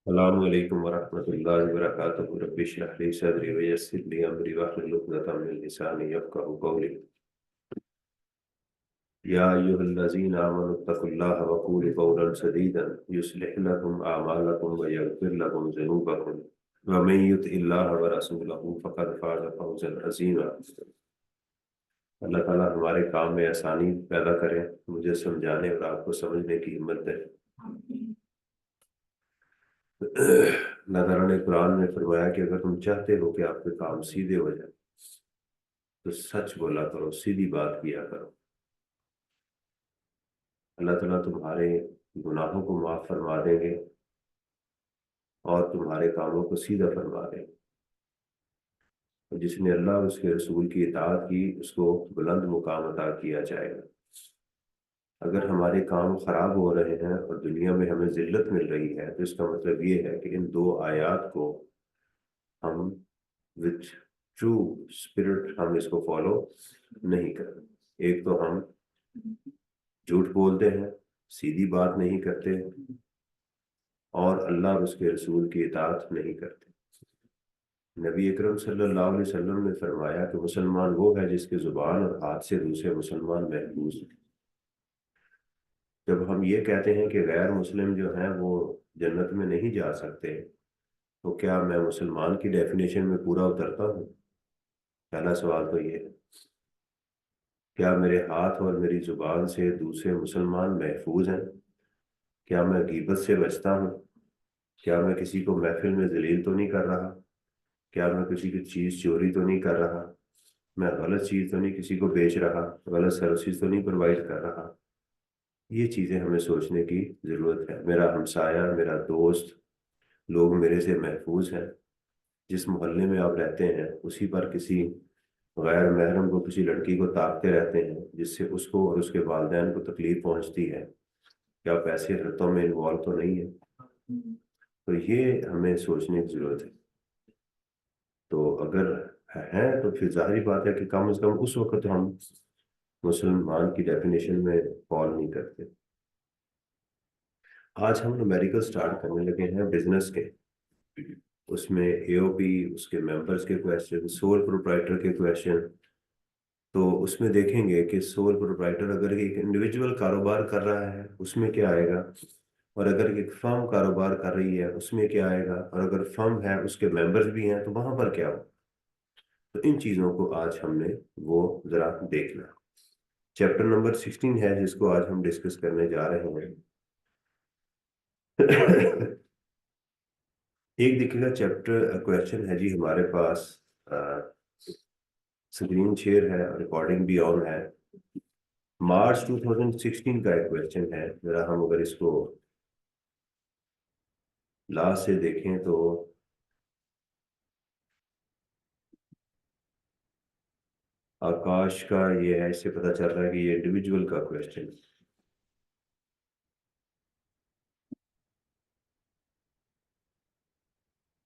अस्सलामु अलैकुम वरहमतुल्लाहि वबरकातुहू। रब्बि इश्रह ली सदरी वयस्सिर ली अमरी वहलुल उक़दतम मिन लिसानी यफ़क़हू क़ौली। या अय्युहल्लज़ीना आमनुत्तक़ुल्लाह वक़ूलू क़ौलन सदीदन युस्लिह लकुम अअमालकुम व यग़फ़िर लकुम ज़ुनूबकुम व मन युतिइल्लाह व रसूलहू फ़क़द फ़ाज़ फ़ौज़न अज़ीमा। अल्लाह ताला हमारे काम में आसानी पैदा करे, मुझे समझाने और आपको समझने की हिम्मत दे। अल्लाह ताला ने कुरान में फरमाया कि अगर तुम चाहते हो कि आपके काम सीधे हो जाए तो सच बोला करो, सीधी बात किया करो। अल्लाह ताला तुम्हारे गुनाहों को माफ फरमा देंगे और तुम्हारे कामों को सीधा फरमा देंगे। और जिसने अल्लाह और उसके रसूल की इताअत की उसको बुलंद मुकाम अता किया जाएगा। अगर हमारे काम खराब हो रहे हैं और दुनिया में हमें जिल्लत मिल रही है तो इसका मतलब ये है कि इन दो आयात को हम विथ ट्रू स्पिरिट हम इसको फॉलो नहीं कर रहे। एक तो हम झूठ बोलते हैं, सीधी बात नहीं करते और अल्लाह और उसके रसूल की इताअत नहीं करते। नबी अकरम सल्लल्लाहु अलैहि वसल्लम ने फरमाया कि मुसलमान वो है जिसके जुबान और हाथ से दूसरे मुसलमान महफूज हैं। जब हम ये कहते हैं कि गैर मुस्लिम जो हैं वो जन्नत में नहीं जा सकते, तो क्या मैं मुसलमान की डेफिनेशन में पूरा उतरता हूँ? पहला सवाल तो ये है। क्या मेरे हाथ और मेरी जुबान से दूसरे मुसलमान महफूज हैं? क्या मैं गीबत से बचता हूँ? क्या मैं किसी को महफिल में जलील तो नहीं कर रहा? क्या मैं किसी की चीज़ चोरी तो नहीं कर रहा? मैं गलत चीज़ तो नहीं किसी को बेच रहा? गलत सर्विस तो नहीं प्रोवाइड कर रहा? ये चीज़ें हमें सोचने की ज़रूरत है। मेरा हमसाया, मेरा दोस्त, लोग मेरे से महफूज हैं। जिस मोहल्ले में आप रहते हैं उसी पर किसी गैर महरम को, किसी लड़की को ताकते रहते हैं जिससे उसको और उसके वालिदैन को तकलीफ पहुंचती है। क्या आप ऐसे हरकतों में इन्वॉल्व तो नहीं है? तो ये हमें सोचने की जरूरत है। तो अगर है तो फिर जाहिर बात है कि कम से कम उस वक्त हम मुसलमान की डेफिनेशन में फॉल नहीं करते। आज हम न्यूमेरिकल स्टार्ट करने लगे हैं बिजनेस के। उसमें एओपी, उसके मेंबर्स के क्वेश्चन, सोल प्रोप्राइटर के क्वेश्चन। तो उसमें देखेंगे कि सोल प्रोप्राइटर अगर एक इंडिविजुअल कारोबार कर रहा है उसमें क्या आएगा, और अगर एक फर्म कारोबार कर रही है उसमें क्या आएगा, और अगर फर्म है उसके मेंबर्स भी हैं तो वहां पर क्या हो। तो इन चीजों को आज हमने वो जरा देखना। चैप्टर नंबर 16 है जिसको आज हम डिस्कस करने जा रहे हैं। एक देखिएगा चैप्टर क्वेश्चन है जी हमारे पास। स्क्रीन शेयर है, रिकॉर्डिंग भी ऑन है। मार्च 2016 का एक क्वेश्चन है। जरा हम अगर इसको लास्ट से देखें तो आकाश का ये है, इससे पता चल रहा है कि ये इंडिविजुअल का क्वेश्चन।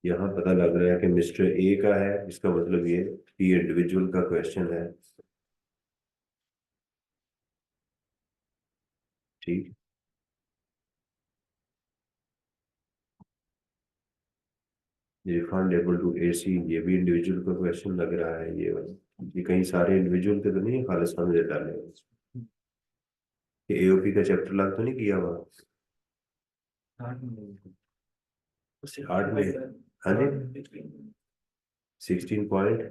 यहाँ पता लग रहा है कि मिस्टर ए का है, इसका मतलब ये इंडिविजुअल का क्वेश्चन है। ठीक। रिफंड एबल टू एसी, ये भी इंडिविजुअल का क्वेश्चन लग रहा है। ये कहीं सारे इंडिविजुअल के तो नहीं है, खालिस्तान में डाले एओपी का चैप्टर लग तो नहीं किया हुआ? हार्ड में। हाँ जी। 16 पॉइंट।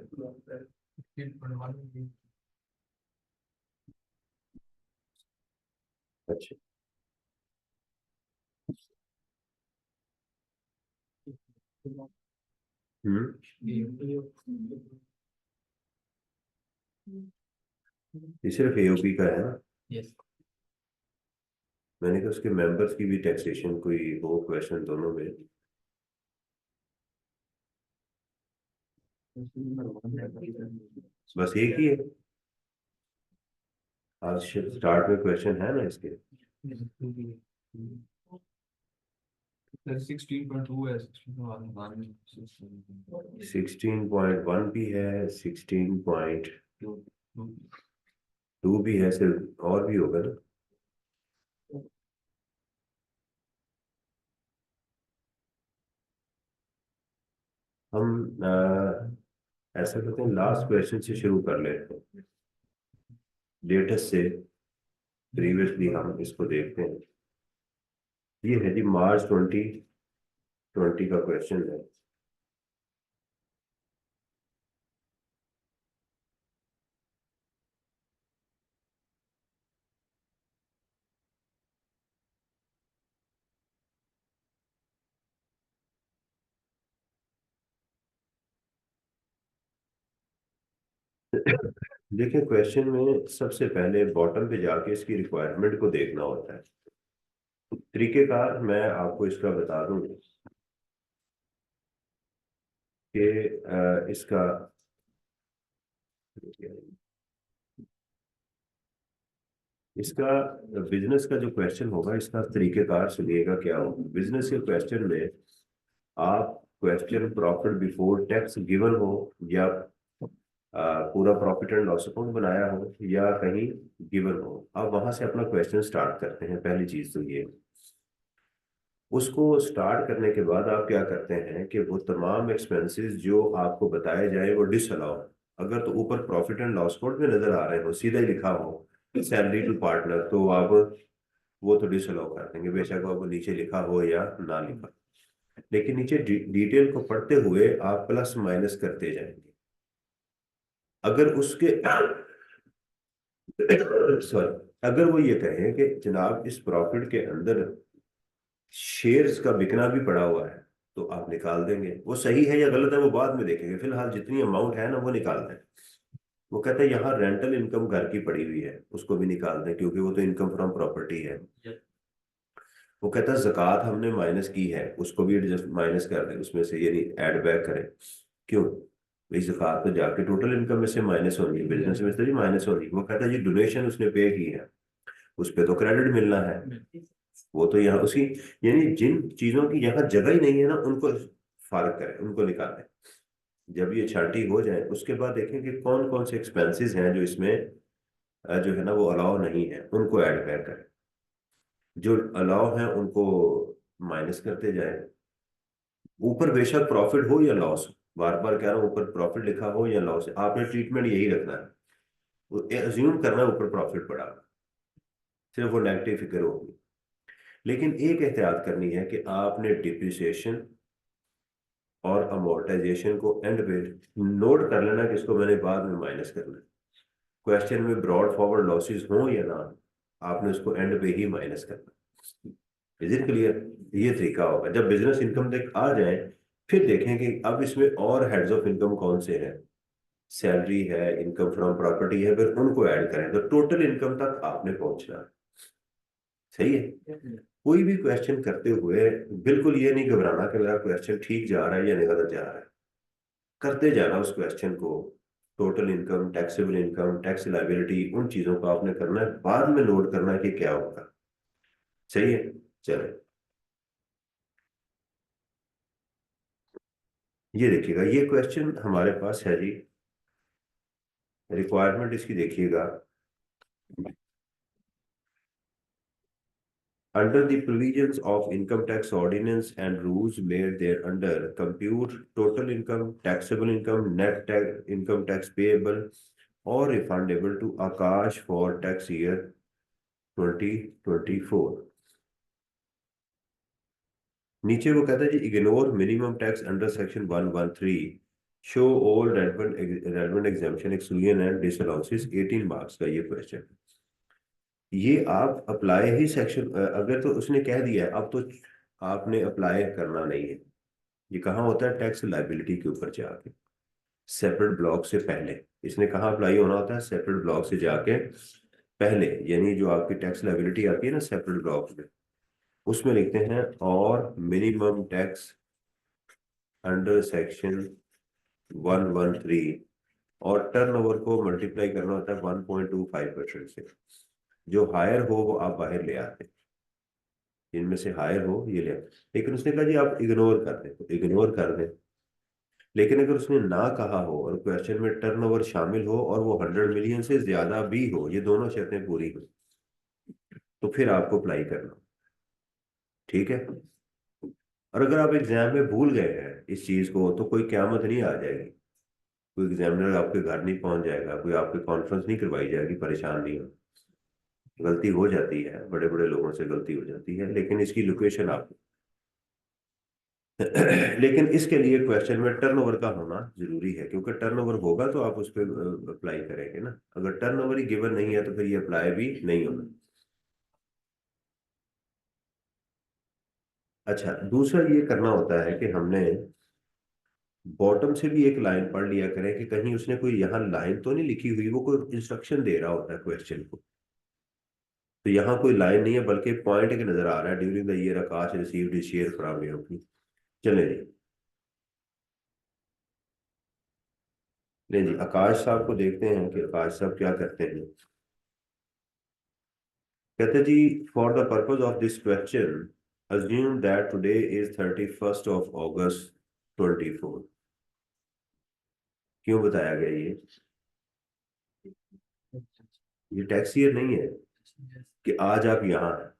अच्छा। हम्म। ये सिर्फ एओपी का है ना? मैंने कहा उसके मेंबर्स की भी टैक्सेशन कोई हो क्वेश्चन दोनों में। बस एक ही है। आज स्टार्ट में क्वेश्चन है ना इसके। 16.1 भी है, 16.2 भी है, सिर्फ और भी होगा ना। हम ऐसा करते हैं, लास्ट क्वेश्चन से शुरू कर लेते हैं, लेटेस्ट से प्रीवियसली हम इसको देखते हैं। ये है जी मार्च 2020 का क्वेश्चन है। देखिए, क्वेश्चन में सबसे पहले बॉटम पे जाके इसकी रिक्वायरमेंट को देखना होता है। तरीकेकार मैं आपको इसका बता दूं कि इसका इसका बिजनेस का जो क्वेश्चन होगा, इसका तरीकेकार सुनिएगा क्या होगा। बिजनेस के क्वेश्चन में आप question profit before tax given हो, या पूरा प्रॉफिट एंड लॉस अकाउंट बनाया हो, या कहीं गिवन हो, आप वहां से अपना क्वेश्चन स्टार्ट करते हैं। पहली चीज तो ये, उसको स्टार्ट करने के बाद आप क्या करते हैं कि वो तमाम एक्सपेंसेस जो आपको बताए जाए वो डिसअलाउ। अगर तो ऊपर प्रॉफिट एंड लॉस अकाउंट में नजर आ रहे हो, सीधा ही लिखा हो सैलरी टू पार्टनर, तो आप वो तो डिसअलाउ कर देंगे, बेशक वो नीचे लिखा हो या ना लिखा। लेकिन नीचे डिटेल को पढ़ते हुए आप प्लस माइनस करते जाएंगे। अगर उसके सॉरी, अगर वो ये कहें कि जनाब इस प्रॉफिट के अंदर शेयर्स का बिकना भी पड़ा हुआ है, तो आप निकाल देंगे। वो सही है या गलत है वो बाद में देखेंगे, फिलहाल जितनी अमाउंट है ना वो निकाल दें। वो कहते हैं यहाँ रेंटल इनकम घर की पड़ी हुई है, उसको भी निकाल दें, क्योंकि वो तो इनकम फ्रॉम प्रॉपर्टी है। वो कहता है ज़कात हमने माइनस की है, उसको भी एडजस्ट माइनस कर दें उसमें से, यानी ऐड बैक करें। क्यों भाई, ज़कात तो जाके टोटल इनकम में से माइनस होनी है, बिजनेस में से भी माइनस होनी है। वो कहता है जी डोनेशन उसने पे की है, उस पर तो क्रेडिट मिलना है, वो तो यहाँ उसी, यानी जिन चीजों की यहाँ जगह ही नहीं है ना, उनको फारग करें, उनको निकालें। जब ये छांटी हो जाए उसके बाद देखें कि कौन कौन से एक्सपेंसेस हैं जो इसमें जो है ना वो अलाउ नहीं है, उनको ऐड बैक करें। जो अलाउ हैं उनको माइनस करते जाए। ऊपर बेशक प्रॉफिट हो या लॉस हो, बार बार कह रहा हूँ, ऊपर प्रॉफिट लिखा हो या लॉस, आपने ट्रीटमेंट यही रखना है। एज्यूम करना है ऊपर प्रॉफिट पड़ा, सिर्फ वो नेगेटिव फिगर होगी। लेकिन एक एहतियात करनी है कि आपने डिप्रिसिएशन और अमोर्टाइजेशन को एंड पे नोट कर लेना कि इसको मैंने बाद में माइनस करना है। क्वेश्चन में ब्रॉड फॉरवर्ड लॉसेस हो या ना, आपने उसको एंड पे ही माइनस करना। Is it clear? ये तरीका होगा। जब बिजनेस इनकम तक आ जाए, फिर देखें कि अब इसमें और हेड्स ऑफ इनकम कौन से हैं। सैलरी है, इनकम फ्रॉम प्रॉपर्टी है, फिर उनको ऐड करें तो टोटल इनकम तक आपने पहुंचना है। सही है? कोई भी क्वेश्चन करते हुए बिल्कुल ये नहीं घबराना कि मेरा क्वेश्चन ठीक जा रहा है या गलत जा रहा है। करते जाना उस क्वेश्चन को। Total income, taxable income, tax liability, उन चीजों को आपने करना है, बाद में नोट करना है कि क्या होगा। सही है? चले, ये देखिएगा, ये क्वेश्चन हमारे पास है जी। रिक्वायरमेंट इसकी देखिएगा। Under the provisions of income tax ordinance and rules made thereunder, compute total income, taxable income, net tax, income tax payable or refundable to Akash for tax year 2024। नीचे वो कहता है जी ignore minimum tax under section 113, show all relevant exemption exclusion and disallowances. 18 marks का ये question. ये आप apply ही section, अगर तो उसने कह दिया है अब तो आपने अप्लाई करना नहीं है। ये कहाँ होता है? टैक्स लाइबिलिटी के ऊपर जाके, सेपरेट ब्लॉक से पहले। इसने कहाँ अप्लाई होना होता है? सेपरेट ब्लॉक से जाके पहले, यानी जो आपकी टैक्स लाइबिलिटी आती है ना सेपरेट ब्लॉक में, उसमें लिखते हैं और मिनिमम टैक्स अंडर सेक्शन 113, और टर्नओवर को मल्टीप्लाई करना होता है 1.25% से। जो हायर हो वो आप बाहर ले आते हैं, इनमें से हायर हो ये ले आते। लेकिन उसने कहा जी आप इग्नोर कर दें, तो इग्नोर कर दें। लेकिन अगर उसने ना कहा हो और क्वेश्चन में टर्नओवर शामिल हो और वो 100 मिलियन से ज्यादा भी हो, ये दोनों शर्तें पूरी हो, तो फिर आपको अप्लाई करना। ठीक है? और अगर आप एग्जाम में भूल गए हैं इस चीज को तो कोई क़यामत नहीं आ जाएगी, कोई एग्जामिनर आपके घर नहीं पहुंच जाएगा, कोई आपकी कॉन्फ्रेंस नहीं करवाई जाएगी, परेशान नहीं हो। गलती हो जाती है, बड़े बड़े लोगों से गलती हो जाती है, लेकिन इसकी लोकेशन आप लेकिन इसके लिए क्वेश्चन में टर्नओवर का होना जरूरी है, क्योंकि टर्नओवर होगा तो आप उस पर अप्लाई करेंगे ना। अगर टर्नओवर ही गिवन नहीं है तो फिर ये अप्लाई भी नहीं होगा। अच्छा, दूसरा ये करना होता है कि हमने बॉटम से भी एक लाइन पढ़ लिया करें कि कहीं उसने कोई यहाँ लाइन तो नहीं लिखी हुई, वो कोई इंस्ट्रक्शन दे रहा होता है क्वेश्चन को। तो यहाँ कोई लाइन नहीं है, बल्कि पॉइंट एक नजर आ रहा है, during the year Akash received share from UP. चले जी। नहीं जी, आकाश साहब को देखते हैं कि आकाश साहब क्या करते हैं। कहते जी, for the purpose of this question assume that today is 31st of August 24। क्यों बताया गया ये टैक्स ईयर नहीं है कि आज आप यहाँ हैं।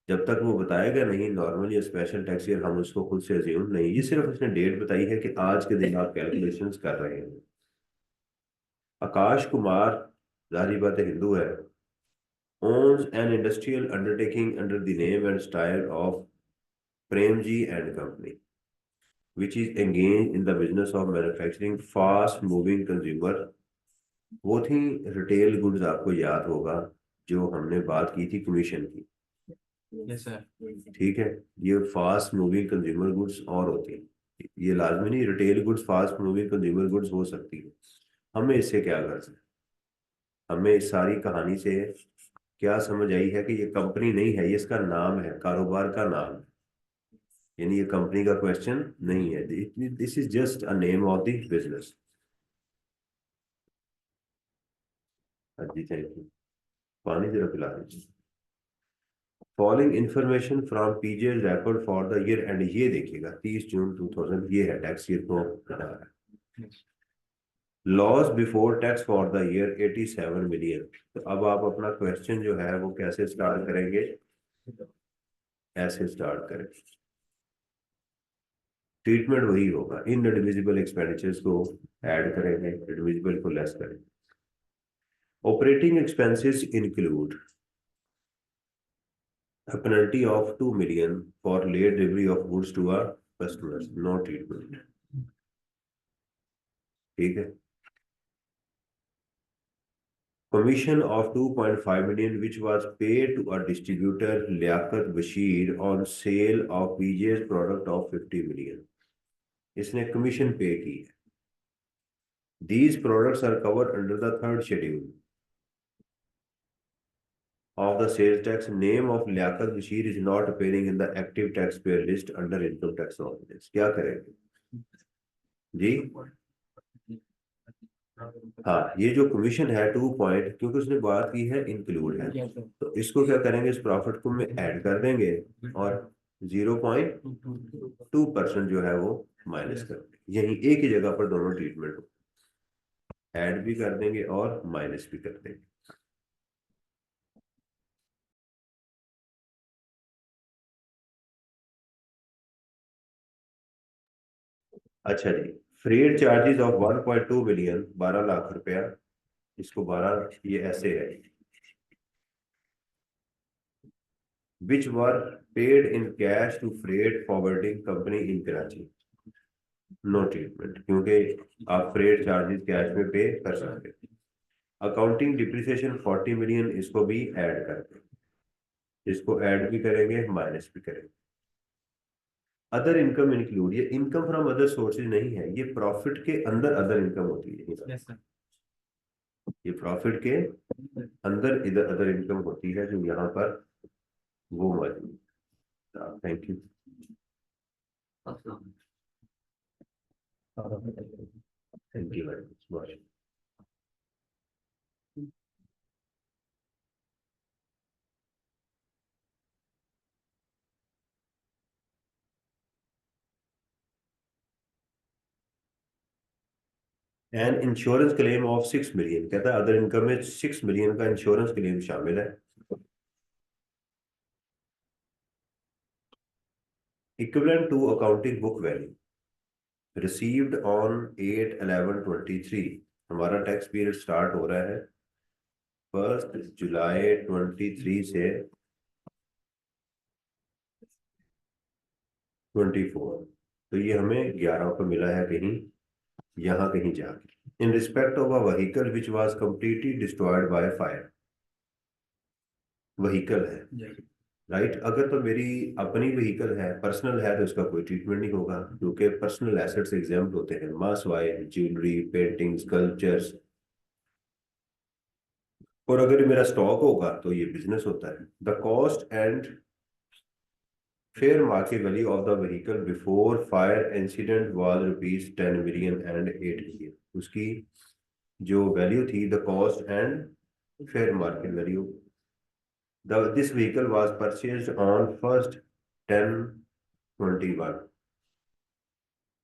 जब तक वो बताएगा नहीं नॉर्मल या स्पेशल टैक्स ईयर, हम उसको खुद से अज्यूम नहीं, ये सिर्फ उसने डेट बताई है कि आज के दिन आप कैलकुलेशंस कर रहे हैं। आकाश कुमार, जाहिर बात है हिंदू है, owns an industrial undertaking under the name and style of Premji and Company, which is engaged in the business of manufacturing fast moving consumer। वो थी रिटेल गुड्स, आपको याद होगा जो हमने बात की थी कमीशन की। Yes sir. ठीक है, ये फास्ट मूविंग कंज्यूमर गुड्स और होती है, ये लाजमी नहीं retail goods fast moving consumer goods हो सकती है। हमें इससे क्या गर्ज है, हमें इस सारी कहानी से क्या समझ आई है कि ये कंपनी नहीं है, ये इसका नाम है, कारोबार का नाम है। यानी ये कंपनी का क्वेश्चन नहीं है, this is just a name of the business. हाँ जी, थैंक यू। पानी जरा पिला दीजिए। Following information from PJ record for the year end, ये देखिएगा 30 जून 2000, ये है टैक्स ईयर को बता रहा है। Loss before tax for the year 87 million. तो अब आप अपना क्वेश्चन जो है वो कैसे स्टार्ट करेंगे, ऐसे स्टार्ट करेंगे। ट्रीटमेंट वही होगा, इन डिविजिबल एक्सपेंडिचर्स को ऐड करेंगे, डिविजिबल को लेस करेंगे। Operating expenses include a penalty of 2 million for late delivery of goods to our customers, no treatment। ठीक है। Commission of 2.5 million which was paid to a distributor Liaquat Bashir on sale of PJ's product of 50 million। इसने commission पे की है। These products are covered under the third schedule of the sales tax। Name of Liaquat Bashir is not appearing in the active taxpayer list under income tax ordinance। क्या करेंगे जी? हाँ, ये जो commission है 2 पॉइंट, क्योंकि उसने बात की है इंक्लूड है, तो इसको क्या करेंगे, इस प्रॉफिट को में ऐड कर देंगे और 0.2% जो है वो माइनस कर देंगे। यही एक ही जगह पर दोनों ट्रीटमेंट हो, ऐड भी कर देंगे और माइनस भी कर देंगे। अच्छा जी, freight charges of 1.2 million, 12 lakh रुपया। इसको 12, ये ऐसे है, which were paid in cash to freight forwarding company in Karachi, no treatment, क्योंकि आप फ्रेट चार्जेस कैश में पे कर सकते हैं। अकाउंटिंग डिप्रिसिएशन 40 मिलियन, इसको भी ऐड करते हैं, इसको ऐड भी करेंगे माइनस भी करेंगे। अदर इनकम इंक्लूड, ये इनकम फ्रॉम अदर सोर्सेज नहीं है, ये प्रॉफिट के अंदर अदर इनकम होती है। Yes sir. ये प्रॉफिट के अंदर इधर अदर इनकम होती है जो यहाँ पर वो मौजूद है। Thank you. Thank you very much. An insurance claim of 6 million, कहता है अदर इनकम में 6 मिलियन का इंश्योरेंस क्लेम शामिल है। Equivalent to accounting book value received on 8/11/23। हमारा टैक्स पीरियड स्टार्ट हो रहा है 1 जुलाई 23 से 24। तो ये हमें 11 को मिला है कहीं, यहाँ कहीं जाके। In respect of a vehicle which was completely destroyed by fire. Vehicle है, राइट। अगर तो मेरी अपनी व्हीकल है, पर्सनल है, तो इसका कोई ट्रीटमेंट नहीं होगा, क्योंकि पर्सनल एसेट्स एग्जाम्प्ट होते हैं, मास वाइन, ज्वेलरी, पेंटिंग्स, कल्चर्स। और अगर मेरा स्टॉक होगा तो ये बिजनेस होता है। The cost and fair market value of the vehicle before fire incident was ₹10 million and 8 million। उसकी जो वैल्यू थी, the cost and fair market value, this vehicle was purchased on 1/10/21।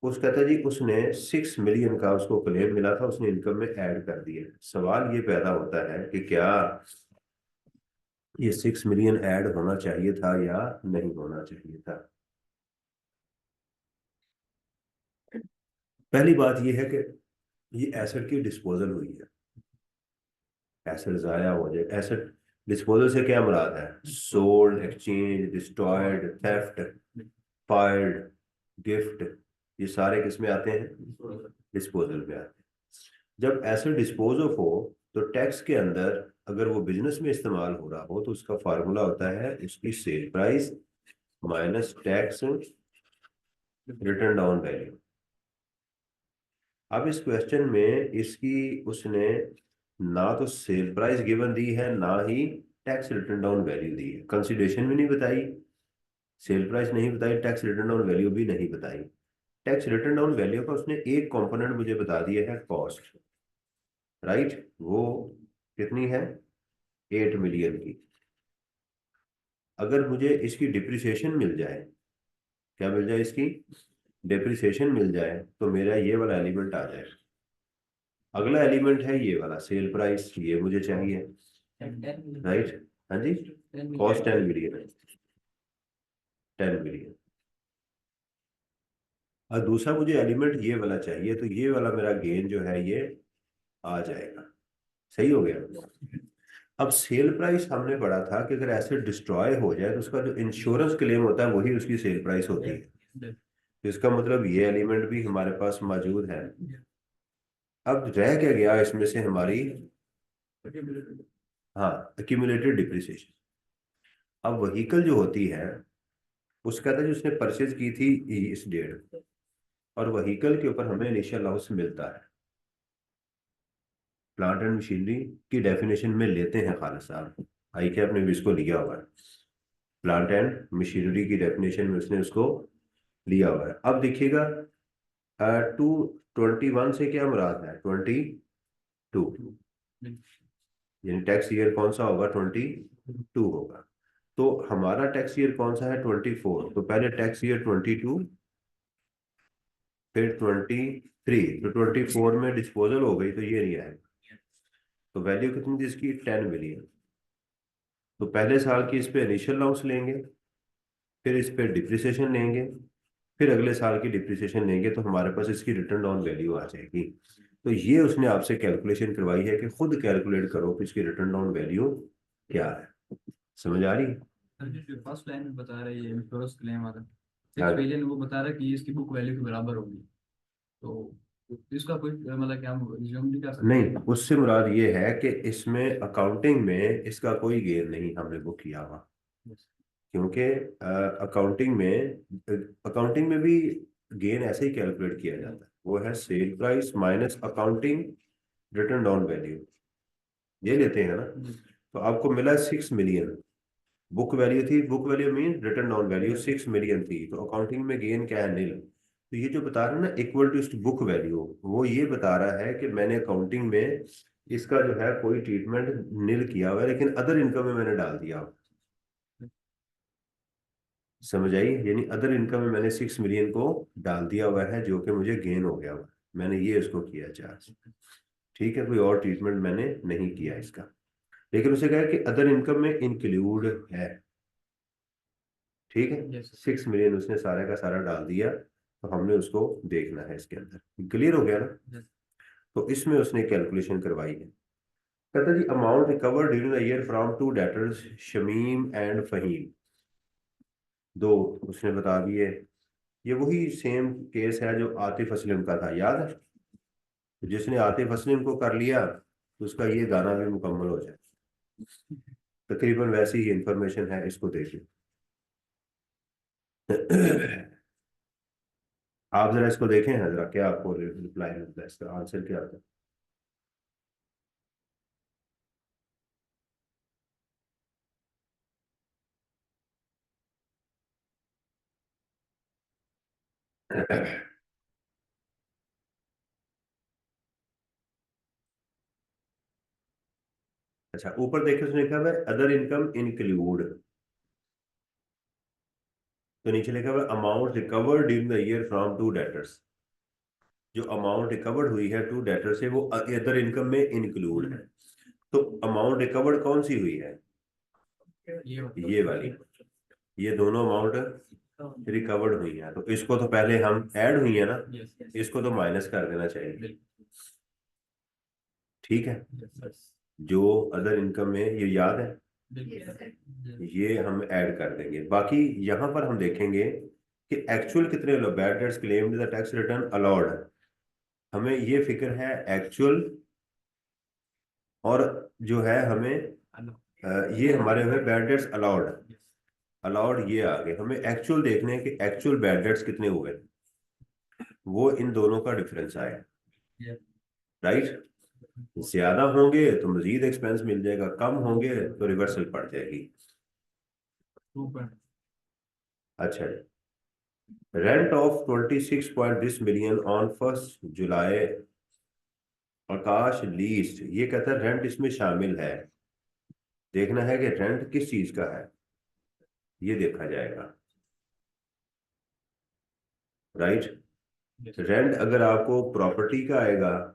उस कहता जी उसने 6 million का उसको क्लेम मिला था, उसने इनकम में ऐड कर दिया। सवाल ये पैदा होता है कि क्या ये 6 million ऐड होना चाहिए था या नहीं होना चाहिए था। पहली बात ये है कि ये एसेट की डिस्पोजल हुई है। एसेट जाया हो जाए, एसेट डिस्पोजल से क्या मुराद है? Sold, exchange, destroyed, theft, fired, gift, ये सारे किस में आते हैं? डिस्पोजल में आते हैं। जब एसेट डिस्पोज ऑफ हो तो टैक्स के अंदर अगर वो बिजनेस में इस्तेमाल हो रहा हो तो उसका फार्मूला होता है इसकी sale price minus tax return down value. अब इस क्वेश्चन में इसकी उसने ना तो सेल प्राइस गिवन दी है, ना ही टैक्स रिटर्न डाउन वैल्यू दी है। कंसिडरेशन भी नहीं बताई, सेल प्राइस नहीं बताई, टैक्स रिटर्न डाउन वैल्यू भी नहीं बताई। टैक्स रिटर्न डाउन वैल्यू का उसने एक कंपोनेंट मुझे बता दिया है, कॉस्ट, राइट। वो कितनी है? 8 million की। अगर मुझे इसकी डिप्रिसिएशन मिल जाए, क्या मिल जाए? इसकी डिप्रिसिएशन मिल जाए तो मेरा ये वाला एलिमेंट आ जाए। अगला एलिमेंट है ये वाला सेल प्राइस, ये मुझे चाहिए, राइट। हाँ जी, कॉस्ट 10 million है, 10 million। और दूसरा मुझे एलिमेंट ये वाला चाहिए, तो ये वाला मेरा गेन जो है ये आ जाएगा। सही हो गया। अब सेल प्राइस हमने पढ़ा था कि अगर एसेट डिस्ट्रॉय हो जाए तो उसका जो इंश्योरेंस क्लेम होता है वही उसकी सेल प्राइस होती है। तो इसका मतलब ये एलिमेंट भी हमारे पास मौजूद है। अब रह क्या गया इसमें से हमारी? हाँ, एक्यूमुलेटेड डिप्रिसिएशन। अब व्हीकल जो होती है उसका था जो उसने परचेज की थी इस डेट पे, और व्हीकल के ऊपर हमें इनिशियल लॉस मिलता है। प्लांट एंड मशीनरी की डेफिनेशन में लेते हैं खालिद साहब, आई कैप ने भी इसको लिया हुआ है। प्लांट एंड मशीनरी की डेफिनेशन में उसने उसको लिया हुआ है। अब देखिएगा 221 से क्या मुराद है? 22, यानी टैक्स ईयर कौन सा होगा? 22 होगा। तो हमारा टैक्स ईयर कौन सा है? 24। तो पहले टैक्स ईयर 22, फिर 23। तो 24 में डिस्पोजल हो गई तो ये नहीं आएगा। तो वैल्यू कितनी थी इसकी? 10 million। तो पहले साल की इस पे इनिशियल लॉस लेंगे, फिर इस पे डिप्रिसिएशन लेंगे, फिर अगले साल की डिप्रिसिएशन लेंगे, तो हमारे पास इसकी रिटर्न डाउन वैल्यू आ जाएगी। तो ये उसने आपसे कैलकुलेशन करवाई है कि खुद कैलकुलेट करो कि इसकी रिटर्न डाउन वैल्यू क्या है। समझ आ रही है? सर जो फर्स्ट लाइन में बता रहा है ये इंश्योरेंस क्लेम वाला हाँ, 6 बिलियन, वो बता रहा है कि इसकी बुक वैल्यू के बराबर होगी। तो इसका कोई मतलब क्या हम रिज्यूम नहीं कर सकते? नहीं, उससे मुराद ये है कि इसमें अकाउंटिंग में इसका कोई गेन नहीं हमने बुक किया हुआ, क्योंकि अकाउंटिंग में भी गेन ऐसे ही कैलकुलेट किया जाता है। वो है sale price minus accounting return down value, ये लेते हैं ना। तो आपको मिला 6 million, बुक वैल्यू थी, book value mean return down value 6 million थी, तो अकाउंटिंग में गेन क्या है? नील। तो ये जो बता रहा है ना इक्वल टू बुक वैल्यू, वो ये बता रहा है कि मैंने अकाउंटिंग में इसका जो है कोई ट्रीटमेंट नील किया हुआ है, लेकिन अदर इनकम में मैंने डाल दिया। समझ आई? यानी अदर इनकम में मैंने 6 million को डाल दिया हुआ है, जो कि मुझे गेन हो गया हुआ है। मैंने ये इसको किया चार्ज, ठीक है। कोई और ट्रीटमेंट मैंने नहीं किया इसका, लेकिन उसे कहा कि अदर इनकम में इंक्लूड है, ठीक है। Yes, sir. 6 मिलियन उसने सारे का सारा डाल दिया, तो हमने उसको देखना है इसके अंदर। क्लियर हो गया ना? Yes. तो इसमें उसने कैलकुलेशन करवाई है। कहता जी amount recover during the year from two debtors Shamim and Fahim, दो उसने बता दिए। ये वही सेम केस है जो आतिफ असलम का था, याद है? तो जिसने आतिफ असलम को कर लिया तो उसका ये गाना भी मुकम्मल हो जाए। तकरीबन वैसी ही इंफॉर्मेशन है, इसको देखिए। आप जरा इसको देखें हैं जरा, क्या आपको रिप्लाई मिलता है, इसका आंसर क्या आता है? अच्छा, ऊपर देखिए उसने लिखा हुआ है अदर इनकम इंक्लूड, तो नीचे लिखा हुआ है amount recovered during the year from two debtors. जो अमाउंट रिकवर्ड हुई है टू डेटर से वो अदर इनकम में इंक्लूड है। तो अमाउंट रिकवर्ड कौन सी हुई है? ये वाली, ये दोनों अमाउंट रिकवर्ड हुई है, तो इसको तो पहले हम ऐड हुई है ना, Yes, yes. इसको तो माइनस कर देना चाहिए। बिल्कुल। ठीक है। Yes, yes. जो अदर इनकम में, ये याद है, बिल्कुल। ये हम ऐड कर देंगे। बाकी यहाँ पर हम देखेंगे कि एक्चुअल कितने bad debts claimed the tax return allowed, हमें ये फिक्र है एक्चुअल, और जो है हमें ये हमारे हुए बैड डेट्स अलाउड, अलाउड ये आ गए। हमें एक्चुअल देखने हैं कि एक्चुअल बैड डेट्स कितने हुए, वो इन दोनों का डिफरेंस आया। Yes. राइट, ज्यादा होंगे तो मजीद एक्सपेंस मिल जाएगा, कम होंगे तो रिवर्सल पड़ जाएगी। Super. अच्छा, rent of 26 million on 1 July Akash least, ये कहता है रेंट इसमें शामिल है। देखना है कि रेंट किस चीज का है, ये देखा जाएगा। Right, Yes. रेंट अगर आपको प्रॉपर्टी का आएगा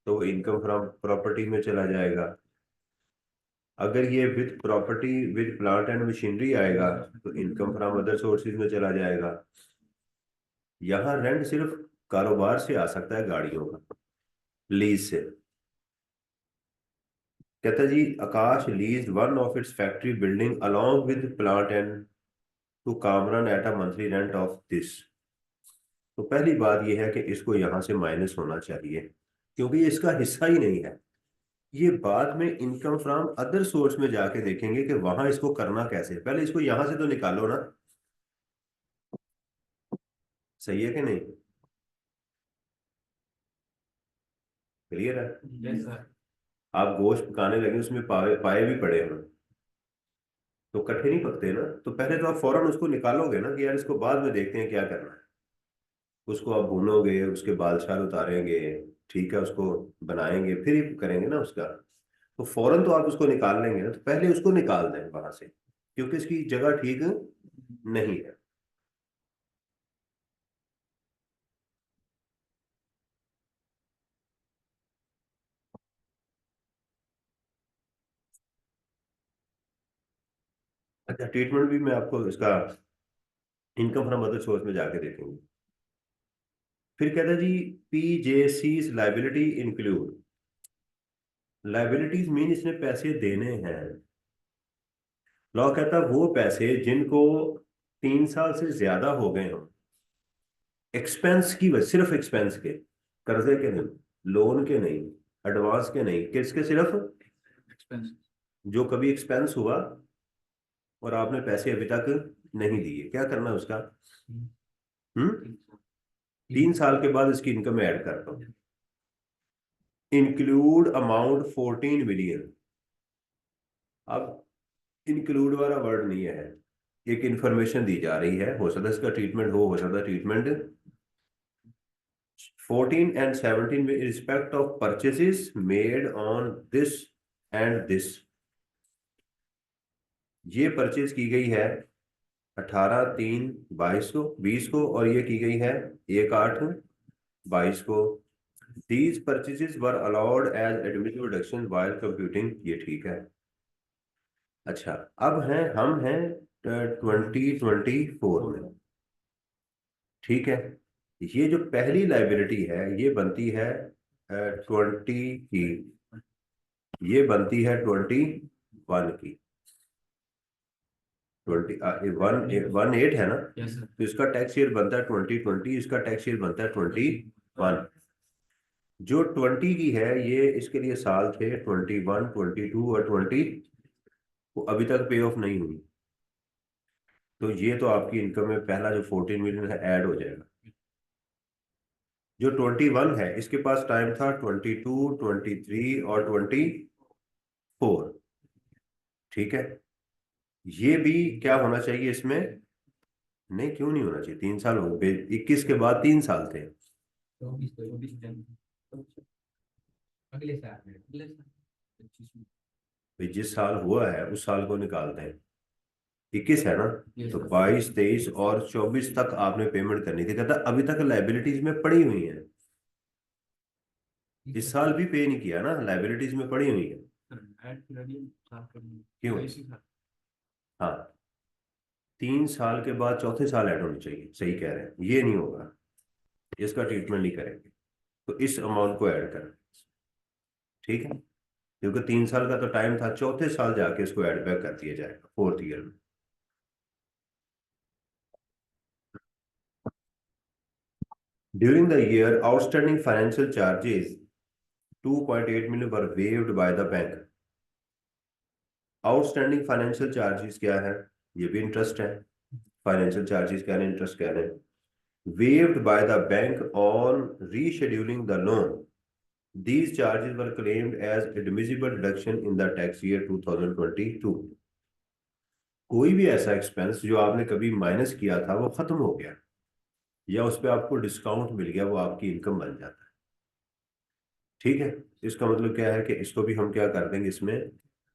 तो इनकम फ्रॉम प्रॉपर्टी में चला जाएगा। अगर ये with property with plant and machinery आएगा तो इनकम फ्रॉम अदर सोर्सेज में चला जाएगा। यहाँ रेंट सिर्फ कारोबार से आ सकता है, गाड़ियों का लीज से। कहता जी Akash lease one of its factory building along with plant and to Kamran at a monthly rent of this. तो पहली बात यह है कि इसको यहां से माइनस होना चाहिए, क्योंकि ये इसका हिस्सा ही नहीं है। ये बाद में इनकम फ्रॉम अदर सोर्स में जाके देखेंगे कि वहां इसको करना कैसे है। पहले इसको यहां से तो निकालो ना, सही है कि नहीं? क्लियर है? Yes, sir. आप गोश्त पकाने लगे, उसमें पाए पाए भी पड़े हों तो कट्ठे नहीं पकते ना, तो पहले तो आप फौरन उसको निकालोगे ना कि यार इसको बाद में देखते हैं क्या करना है। उसको आप भूनोगे, उसके बाल छाल उतारेंगे, ठीक है, उसको बनाएंगे, फिर ही करेंगे ना उसका। तो फौरन तो आप उसको निकाल लेंगे ना, तो पहले उसको निकाल दें वहां से, क्योंकि इसकी जगह ठीक नहीं है। अच्छा, ट्रीटमेंट भी मैं आपको इसका इनकम फ्रॉम अदर सोर्स में जाके देखेंगे। फिर कहता है जी पीजेसी लाइबिलिटी इंक्लूड, लाइबिलिटीज मीन इसने पैसे देने हैं। लॉ कहता है वो पैसे जिनको 3 साल से ज्यादा हो गए हों, एक्सपेंस की वजह, सिर्फ एक्सपेंस के, कर्जे के नहीं, लोन के नहीं, एडवांस के नहीं, किसके, सिर्फ Expense. जो कभी एक्सपेंस हुआ और आपने पैसे अभी तक नहीं दिए, क्या करना है उसका? हम्म 3 साल के बाद इसकी इनकम ऐड करता हूँ। Include amount 14 million. अब इंक्लूड वाला वर्ड नहीं है, एक इंफॉर्मेशन दी जा रही है, हो सकता है इसका ट्रीटमेंट हो सकता है ट्रीटमेंट 14 and 17 में respect of purchases made on this and this. ये परचेज की गई है 18/3/22 को और ये की गई है 1/8/22 को। These purchases were allowed as admissible deduction while computing, ये ठीक है। अच्छा, अब हैं हम हैं 2024 में। ठीक है, ये जो पहली लाइबिलिटी है ये बनती है 20 की, ये बनती है 21 की। 1 8 है ना, यस सर। तो इसका टैक्स ईयर बनता है 2020, इसका टैक्स ईयर बनता है 21। जो 20 की है ये इसके लिए साल थे 21, 22 और 20, वो अभी तक पे ऑफ नहीं हुई। तो ये तो आपकी इनकम में पहला जो 14 मिलियन है ऐड हो जाएगा। जो 21 है इसके पास टाइम था 22, 23 और 24। ठीक है, ये भी क्या होना चाहिए इसमें? नहीं, क्यों नहीं होना चाहिए? 3 साल हो गए, 21 के बाद 3 साल थे। 24 अगले साल, अगले साल 25 में। भाई जिस साल हुआ है उस साल को निकालते हैं। 21 है ना, यस तो सर। 22, 23 और 24 तक आपने पेमेंट करनी थी। कहता अभी तक लाइबिलिटीज में पड़ी हुई है, इस साल भी पे नहीं किया ना, लाइबिलिटीज में पड़ी हुई है। ऐड करा दिया, साफ कर दिया। क्यों? इसी साल। हाँ, 3 साल के बाद चौथे साल ऐड होनी चाहिए, सही कह रहे हैं, ये नहीं होगा, इसका ट्रीटमेंट नहीं करेंगे। तो इस अमाउंट को ऐड करें। ठीक है, क्योंकि 3 साल का तो टाइम था, चौथे साल जाके इसको ऐड बैक कर दिया जाएगा 4th ईयर में। During the year outstanding financial charges 2.8 million were waived by the bank। Outstanding financial charges क्या है? ये भी इंटरेस्ट है। फाइनेंशियल चार्जेस क्या है, इंटरेस्ट क्या है? waived by the bank on rescheduling the loan, these charges were claimed as admissible deduction in the tax year 2022। कोई भी ऐसा एक्सपेंस जो आपने कभी माइनस किया था वो खत्म हो गया, या उस पर आपको डिस्काउंट मिल गया, वो आपकी इनकम बन जाता है। ठीक है, इसका मतलब क्या है कि इसको भी हम क्या कर देंगे, इसमें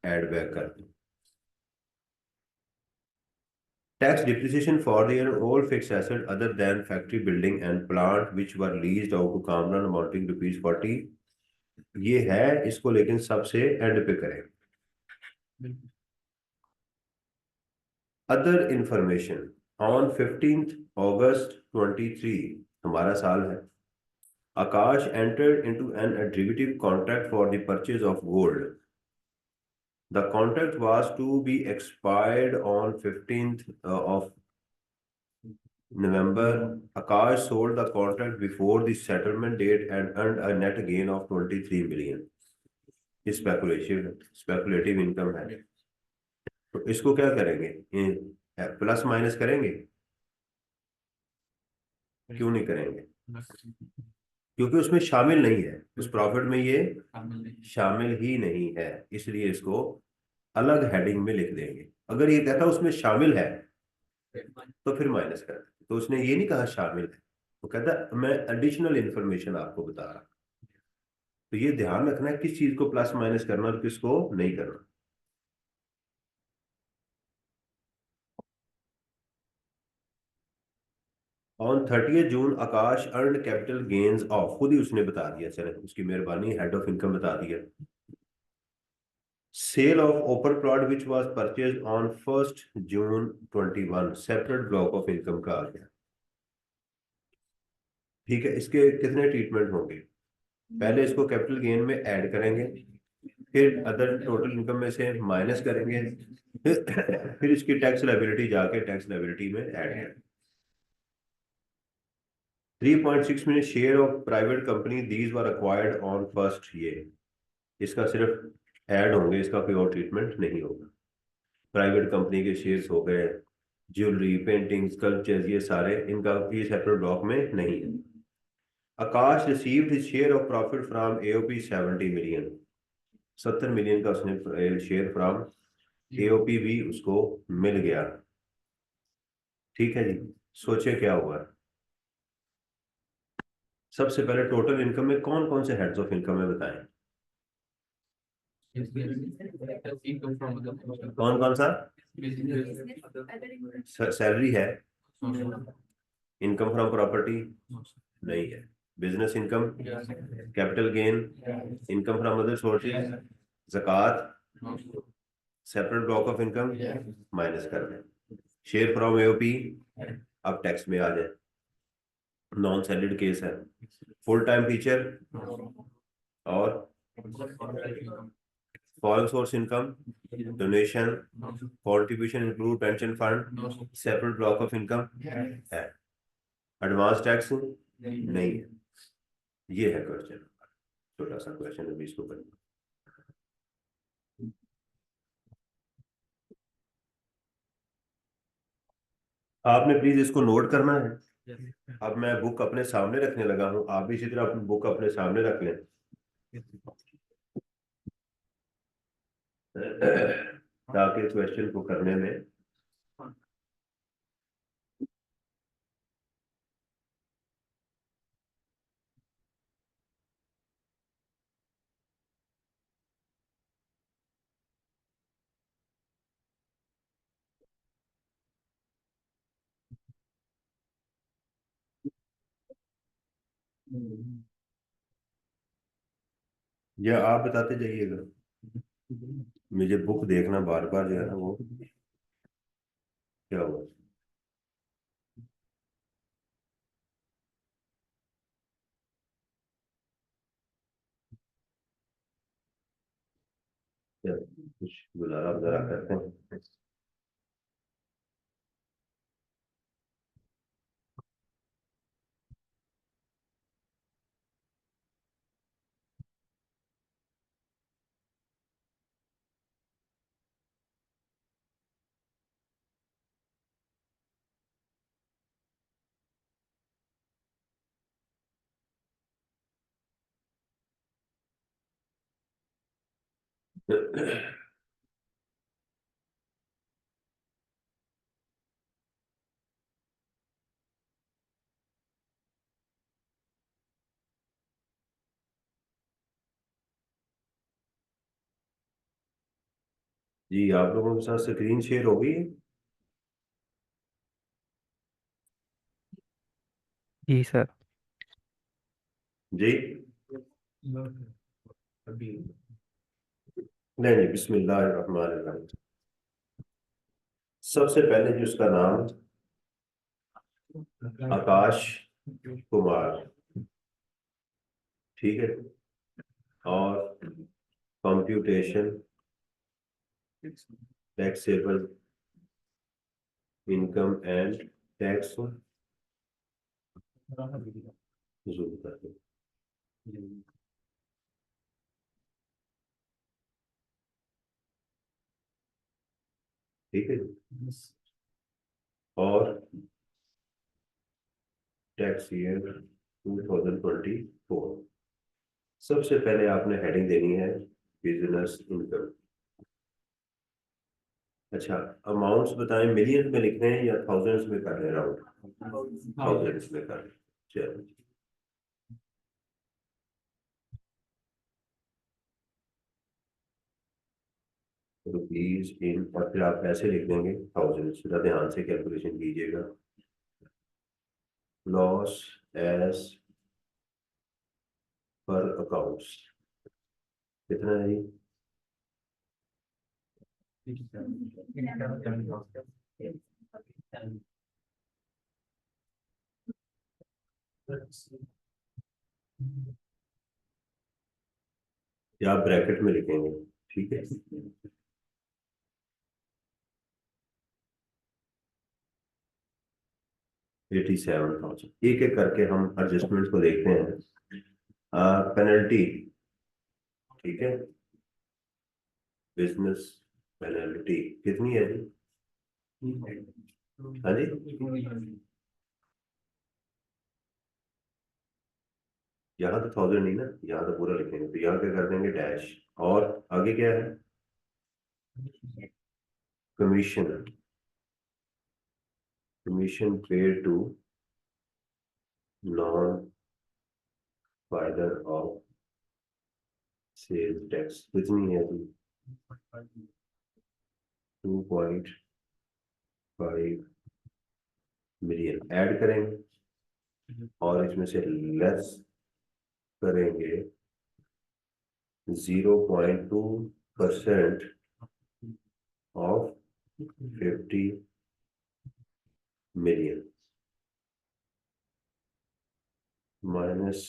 ऐड बैक कर देंगे। Tax depreciation for the year on all fixed asset other than factory building and plant which were leased out to Kamran amounting to rupees 40। ये है, इसको लेकिन सबसे एंड पे करें। बिल्कुल। Other information on 15th August 23 हमारा साल है। Akash entered into an derivative contract for the purchase of gold। The contract was to be expired on 15th of November। Akash sold the contract before the settlement date and earned a net gain of 23 million। Speculative income है। तो इसको क्या करेंगे, plus minus करेंगे? क्यों नहीं करेंगे? क्योंकि उसमें शामिल नहीं है, उस प्रॉफिट में ये शामिल ही नहीं है, इसलिए इसको अलग हेडिंग में लिख देंगे। अगर ये कहता उसमें शामिल है तो फिर माइनस कर देते। तो उसने ये नहीं कहा शामिल है, वो कहता मैं एडिशनल इंफॉर्मेशन आपको बता रहा। तो ये ध्यान रखना है किस चीज को प्लस माइनस करना और किसको नहीं करना। On 30 June Akash earn capital gains of, खुद ही उसने बता दिया, चले उसकी मेहरबानी, हेड ऑफ इनकम बता दिया। Sale of open plot which was purchase on 1 June 21 separate block of income का आ गया। ठीक है, इसके कितने ट्रीटमेंट होंगे? पहले इसको कैपिटल गेन में ऐड करेंगे, फिर अदर टोटल इनकम में से माइनस करेंगे, फिर इसकी टैक्स लायबिलिटी जाके टैक्स लायबिलिटी में ऐड करेंगे। 3.6 million share of private company these were acquired on 1st ये, इसका सिर्फ ऐड होंगे, इसका कोई और ट्रीटमेंट नहीं होगा। प्राइवेट कंपनी के शेयर्स हो गए, ज्वेलरी, पेंटिंग, स्कल्पचर्स, ये सारे, इनका ये सेपरेट ब्लॉक में नहीं है। Akash received his share of profit from AOP 70 million, 70 million का उसने शेयर फ्रॉम एओपी भी उसको मिल गया। ठीक है जी, सोचे क्या हुआ। सबसे पहले टोटल इनकम में कौन कौन से हेड्स ऑफ इनकम है बताएं? कौन कौन सा? सैलरी है, इनकम फ्रॉम प्रॉपर्टी नहीं है, business income, capital gain, income from other sources, ज़कात, separate block of income, minus कर दें। शेयर फ्रॉम एओपी अब टैक्स में आ जाए, नॉन सैलरीड केस है, फुल टाइम टीचर और foreign source income, donation, contribution include pension fund, separate block of income है, एडवांस टैक्स नहीं है। ये है क्वेश्चन, छोटा सा क्वेश्चन अभी इसको करेंगे। आपने प्लीज इसको नोट करना है। अब मैं बुक अपने सामने रखने लगा हूँ, आप भी इसी तरह अपनी बुक अपने सामने रख लें ताकि क्वेश्चन को करने में या आप बताते जाइएगा, मुझे बुक देखना बार बार जो है ना वो क्या हुआ। क्या कुछ गुजारा वगैरह करते हैं। जी आप लोगों के साथ स्क्रीन शेयर हो गई है? जी सर। जी नहीं नहीं, बिस्मिल्लाहिर्रहमानिर्रहीम। सबसे पहले जिसका नाम आकाश कुमार, ठीक है, और computation taxable income and tax zoom करके, ठीक है, और टैक्स ईयर 2024। सबसे पहले आपने हेडिंग देनी है बिजनेस इनकम। अच्छा, अमाउंट्स बताएं, मिलियन में लिख रहे हैं या थाउजेंड्स में कर रहे हैं राउंड? थाउजेंड्स में कर रहे हैं, चलो। रुपीज इन, और फिर आप पैसे लिख देंगे थाउजेंड्स, थोड़ा ध्यान से कैलकुलेशन कीजिएगा। लॉस एज पर अकाउंट्स कितना है जी? या आप ब्रैकेट में लिखेंगे, ठीक है। 87,000। एक एक करके हम एडजस्टमेंट को देखते हैं। पेनल्टी, ठीक है, बिजनेस पेनल्टी कितनी है जी? हाँ जी, यहाँ तो थाउजेंड नहीं ना, यहाँ तो पूरा लिखेंगे, तो यहाँ क्या कर देंगे डैश, और आगे क्या है? Commission, commission paid to non filer of sales tax कितनी है जी? 2.5 मिलियन ऐड करेंगे और इसमें से लेस करेंगे 0.2% ऑफ 50 मिलियन माइनस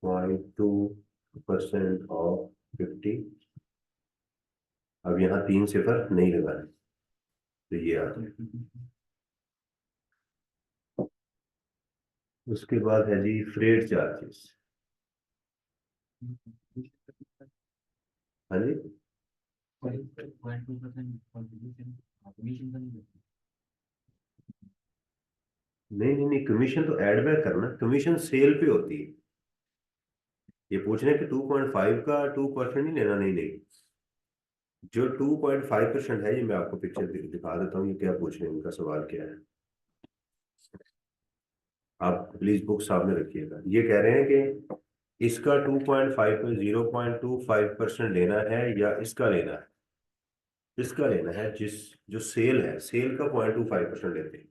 0.2% ऑफ 50। अब यहाँ 3 सिफर नहीं लगाने, तो ये आ जाए। उसके बाद है जी फ्रेट चार्जेस। हाँ जी, 2% कंट्रीब्यूशन कमीशन का नहीं नहीं नहीं नहीं, कमीशन तो ऐड बैक करना, कमीशन सेल पे होती है। ये पूछ रहे हैं कि 2.5 का 2% नहीं लेना, नहीं नहीं, जो 2.5% है, ये मैं आपको पिक्चर दिखा देता हूँ, ये क्या पूछ रहे हैं, इनका सवाल क्या है। आप प्लीज बुक सामने रखिएगा। ये कह रहे हैं कि इसका 2.5 पे 0.25% लेना है या इसका लेना है। इसका लेना है, जिस जो सेल है, सेल का 0.25% लेते हैं,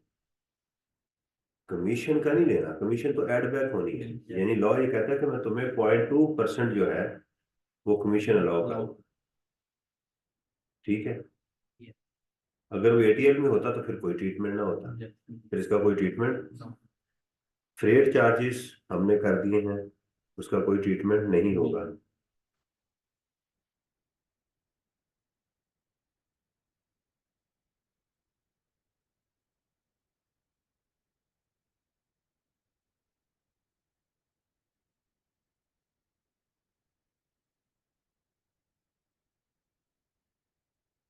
कमीशन का नहीं लेना। कमीशन तो एड बैक होनी है, यानी लॉ ये कहता है कि मैं तुम्हें 0.2% जो है वो कमीशन अलाउ करूँ। ठीक है, अगर वो एटीएल में होता तो फिर कोई ट्रीटमेंट ना होता, फिर इसका कोई ट्रीटमेंट। फ्रेट चार्जेस हमने कर दिए हैं, उसका कोई ट्रीटमेंट नहीं होगा।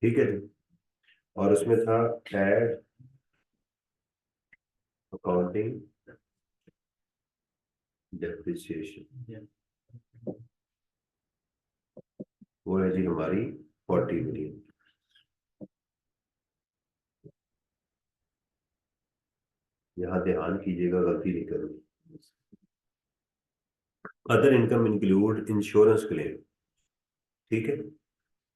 ठीक है जी, और उसमें था एड अकाउंटिंग डेप्रिसिएशन, वो है जी हमारी 40 मिलियन। यहाँ ध्यान कीजिएगा, गलती नहीं करनी। Other income include insurance claim. ठीक है,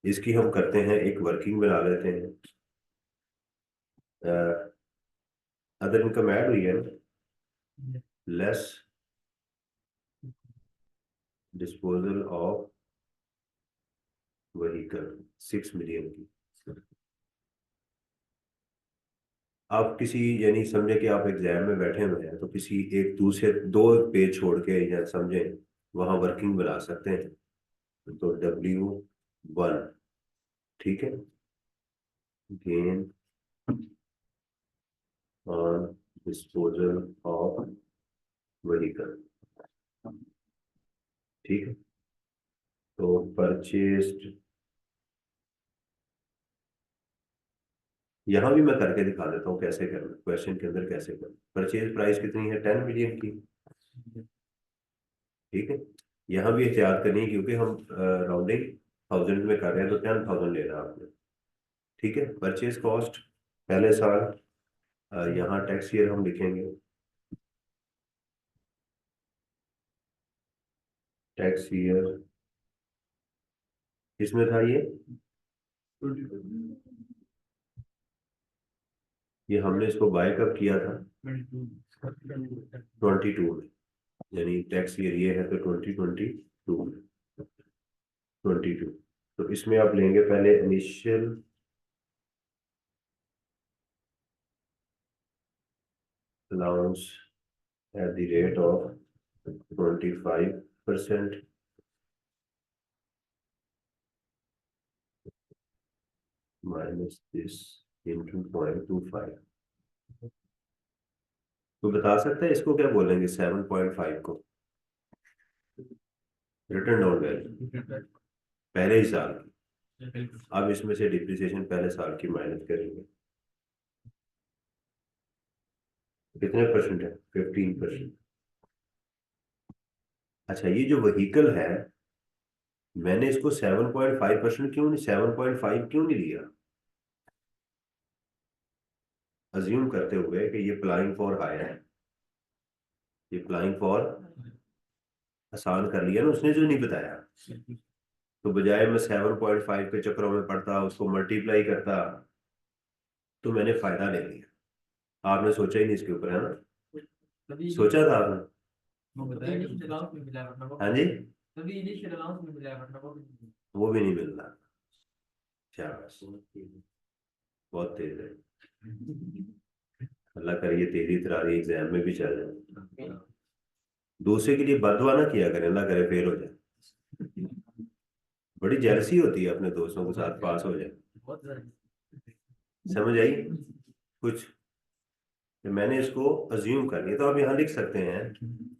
इसकी हम करते हैं, एक वर्किंग बना लेते हैं। अदर इनकम ऐड हुई है ना, less disposal of vehicle 6 million की। आप किसी, यानी समझे कि आप एग्जाम में बैठे हुए हैं, तो किसी एक दूसरे 2 पेज छोड़ के, या समझे वहां वर्किंग बना सकते हैं। तो W1, ठीक है, gain on disposal of vehicle. ठीक है, तो परचेस्ड, यहाँ भी मैं करके दिखा देता हूँ कैसे करना, क्वेश्चन के अंदर कैसे करना। परचेज प्राइस कितनी है, 10 मिलियन की। ठीक है, यहाँ भी एहतियात करनी है, क्योंकि हम राउंडिंग थाउजेंड में कर रहे हैं, तो 10,000 लेना आपने। ठीक है, परचेज कॉस्ट पहले साल, यहाँ टैक्स ईयर हम लिखेंगे, टैक्स ईयर इसमें था ये हमने इसको बाय कब किया था, 22 में, यानी टैक्स ईयर ये है तो 2022 में, 22। तो इसमें आप लेंगे पहले initial allowance at the rate of 25% minus this into 0.25। तो बता सकते हैं इसको क्या बोलेंगे, 7.5 को रिटर्न डाउन वैल्यू पहले ही साल की। अब इसमें से डिप्रिसिएशन पहले साल की माइनस करेंगे, कितने परसेंट है, 15%। अच्छा, ये जो व्हीकल है, मैंने इसको 7.5% क्यों नहीं, 7.5 क्यों नहीं लिया, अज्यूम करते हुए कि ये अप्लाइंग फॉर हायर है, ये अप्लाइंग फॉर आसान कर लिया ना उसने जो नहीं बताया। तो बजाय मैं 7.5 के चक्करों में पड़ता, उसको मल्टीप्लाई करता, तो मैंने फायदा ले लिया। आपने सोचा ही नहीं इसके ऊपर, है ना, तभी सोचा था आपने। वो बताया कि अलाउंस में मिला है, मतलब हाँ जी, तभी इनिशियल अलाउंस में मिला है, मतलब वो भी नहीं मिल रहा। शाबाश, बहुत तेज है। अल्लाह करिए तेरी तरारी एग्जाम में भी चल जाए। दूसरे के लिए बददुआ ना किया करें, अल्लाह करे फेल हो जाए। बड़ी जेलसी होती है अपने दोस्तों के साथ पास हो जाए। समझ आई कुछ? तो मैंने इसको अज्यूम कर लिया, तो आप यहाँ लिख सकते हैं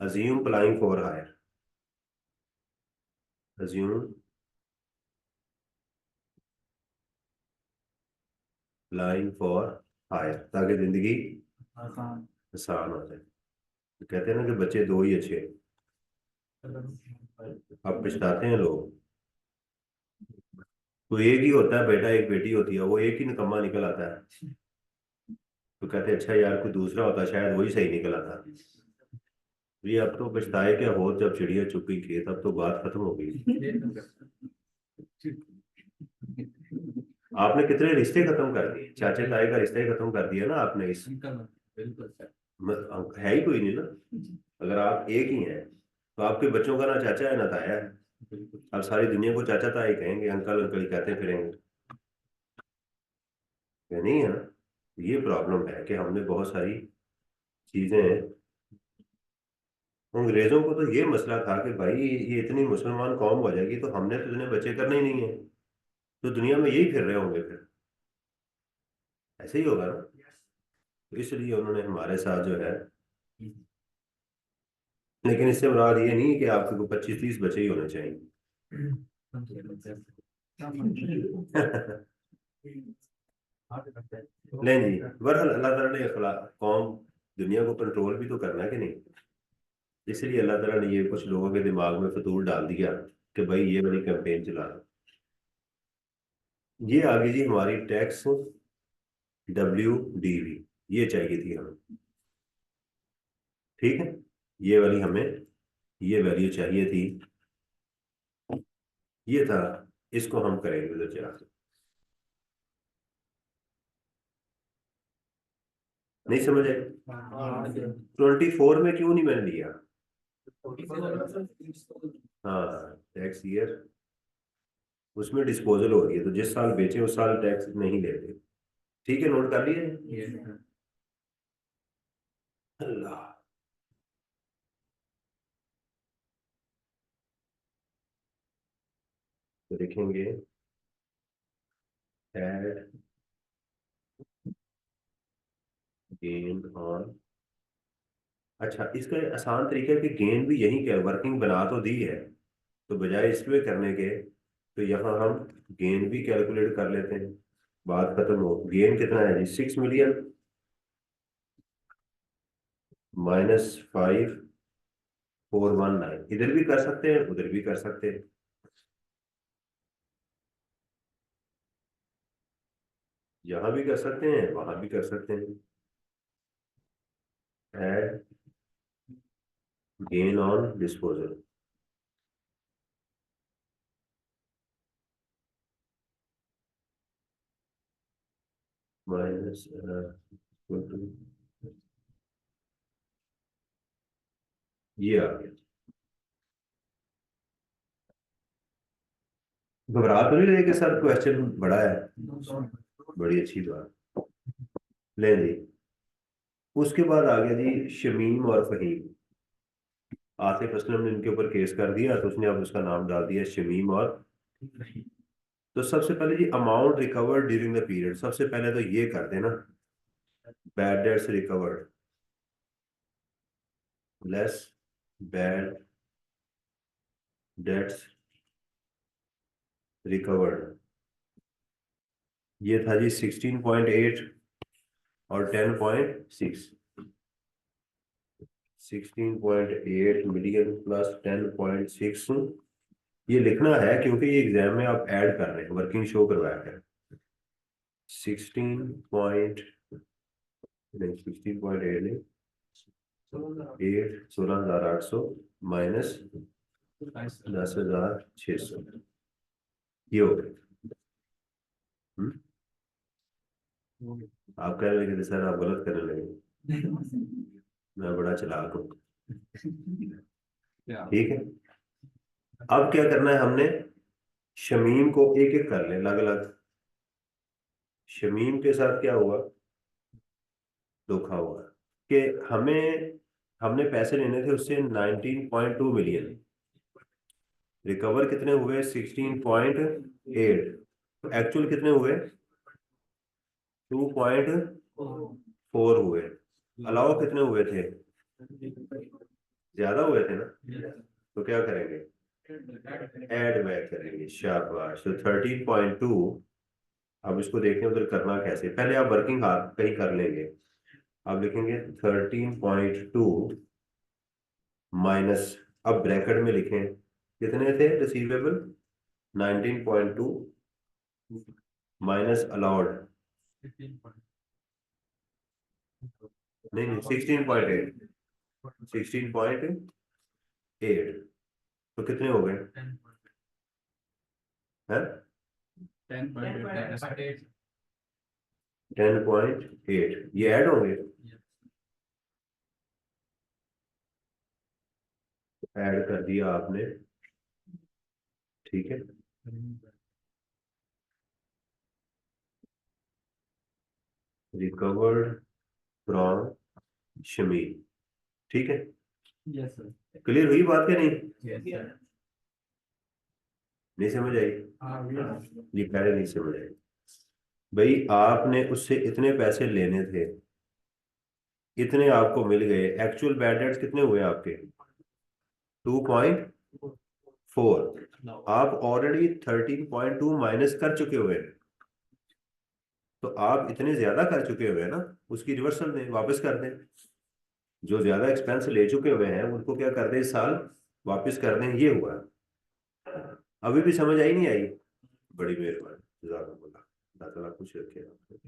assume applying for hire, assume applying for hire, ताकि जिंदगी आसान। आसान हो जाए। तो कहते हैं ना कि बच्चे दो ही अच्छे हैं। अब पछताते हैं लोग। तो एक ही होता है बेटा, एक बेटी होती है, वो एक ही निकम्मा निकल आता है। तो कहते हैं अच्छा यार कोई दूसरा होता शायद वही सही निकल आता। ये अब तो पछताए क्या हो, जब चिड़िया चुग गई खेत, अब तो बात खत्म हो गई। आपने कितने रिश्ते खत्म कर दिए, चाचे ताए का रिश्ता ही खत्म कर दिया ना आपने इस। बिल्कुल सर। है ही कोई नहीं ना। अगर आप एक ही हैं तो आपके बच्चों का ना चाचा है ना ताया है। अब सारी दुनिया को चाचा ताया ही कहेंगे, अंकल अंकल ही कहते फिरेंगे। ये नहीं है ना। ये प्रॉब्लम है कि हमने बहुत सारी चीजें, अंग्रेजों को तो ये मसला था कि भाई ये इतनी मुसलमान कौम हो जाएगी तो हमने तो इन्हें बच्चे करने ही नहीं है, तो दुनिया में यही फिर रहे होंगे फिर। ऐसे ही होगा ना। तो इसलिए उन्होंने हमारे साथ जो है, लेकिन इससे मुराद ये नहीं कि आपके को 25-30 बच्चे ही होने चाहिए। नहीं जी, बहरहाल अल्लाह ताला ने कौम दुनिया को कंट्रोल भी तो करना है कि नहीं। इसलिए अल्लाह ताला ने ये कुछ लोगों के दिमाग में फतूल डाल दिया कि भाई ये वाली कैंपेन चला दो। ये आ गई जी हमारी टैक्स WDV, ये चाहिए थी हमें। ठीक है, ये वाली हमें ये वैल्यू चाहिए थी, ये था। इसको हम करेंगे उधर चला। नहीं समझ आए? 24 में क्यों नहीं मैंने लिया? हाँ टैक्स ईयर, उसमें डिस्पोजल हो रही है, तो जिस साल बेचे उस साल टैक्स नहीं लेते। ठीक है, नोट कर लिए। अल्लाह। तो देखेंगे एड गेन ऑन। अच्छा, इसका आसान तरीका है कि गेन भी यही क्या वर्किंग बना तो दी है, तो बजाय इसमें करने के तो यहाँ हम गेन भी कैलकुलेट कर लेते हैं। बात खत्म हो। गेन कितना है जी? 6 मिलियन -5419। इधर भी कर सकते हैं उधर भी कर सकते हैं। यहाँ भी कर सकते हैं वहां भी कर सकते हैं। Add gain on disposal, minus ये आ गया। घबरा तो नहीं रहे कि सर क्वेश्चन बड़ा है? बड़ी अच्छी बात। ले जी, उसके बाद आ गया जी शमीम और फहीम। आसिफ असलम ने इनके ऊपर केस कर दिया, तो उसने अब उसका नाम डाल दिया शमीम और। तो सबसे पहले जी amount recovered during the period, सबसे पहले तो ये कर देना bad debts recovered less bad debts recovered. ये था जी 16.8 और 10.6। 16.8 मिलियन + 10.6। ये लिखना है क्योंकि ये एग्जाम में आप ऐड कर रहे हैं, वर्किंग शो करवाया है। 16 नहीं 16.8 नहीं, 16,800 माइनस 10,600, ये हो गए। हम्म? आप कह रहे थे सर आप गलत करने लगे। मैं बड़ा चालाक हूँ। ठीक है, अब क्या करना है हमने, शमीम को एक एक कर ले अलग अलग। शमीम के साथ क्या हुआ, धोखा हुआ कि हमें हमने पैसे लेने थे उससे 19.2 मिलियन, रिकवर कितने हुए 16.8, एक्चुअल कितने हुए 2.4 हुए, अलाउ कितने हुए थे, ज्यादा हुए थे ना, तो क्या करेंगे ऐड बैक करेंगे, शाबाश। तो 13.2, अब इसको देखें उधर करना कैसे, पहले आप वर्किंग हाथ कहीं कर लेंगे। आप लिखेंगे 13.2 माइनस, अब ब्रैकेट में लिखें कितने थे रिसीवेबल, 19.2 माइनस अलाउड, नहीं नहीं 16.8, 16.8, तो कितने हो गए हैं, 10.8, ये ऐड होंगे, ऐड कर दिया आपने, ठीक है। रिकवर्ड फ्रॉम शमील, ठीक है, यस सर। क्लियर हुई बात क्या नहीं, यस नहीं समझ आई, सर। ये पहले नहीं समझ आई। भाई आपने उससे इतने पैसे लेने थे, इतने आपको मिल गए, एक्चुअल बैड डेट्स कितने हुए आपके 2.4, आप ऑलरेडी 13.2 माइनस कर चुके हुए हैं, तो आप इतने ज्यादा कर चुके हुए हैं ना, उसकी रिवर्सल दें, वापस कर दें, जो ज्यादा एक्सपेंस ले चुके हुए हैं उनको क्या कर दें इस साल, वापस कर दें, ये हुआ। अभी भी समझ आई नहीं आई, बड़ी मेहरबानी, जज़ाकल्लाह, अल्लाह ताला खुश रखे आपको।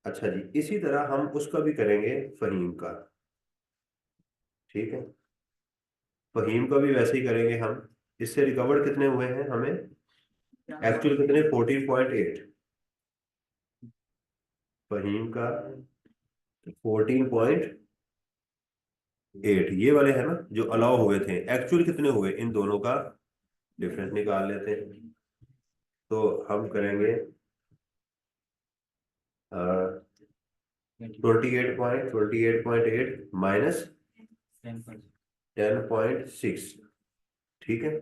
अच्छा जी, इसी तरह हम उसका भी करेंगे, फहीम का, ठीक है, फहीम का भी वैसे ही करेंगे हम। इससे रिकवर्ड कितने हुए हैं हमें, एक्चुअल कितने 14.8, फहीम का 14.8, ये वाले हैं ना जो अलाउ हुए थे, एक्चुअल कितने हुए, इन दोनों का डिफरेंस निकाल लेते हैं। तो हम करेंगे 28.8 माइनस 10.6, ठीक है।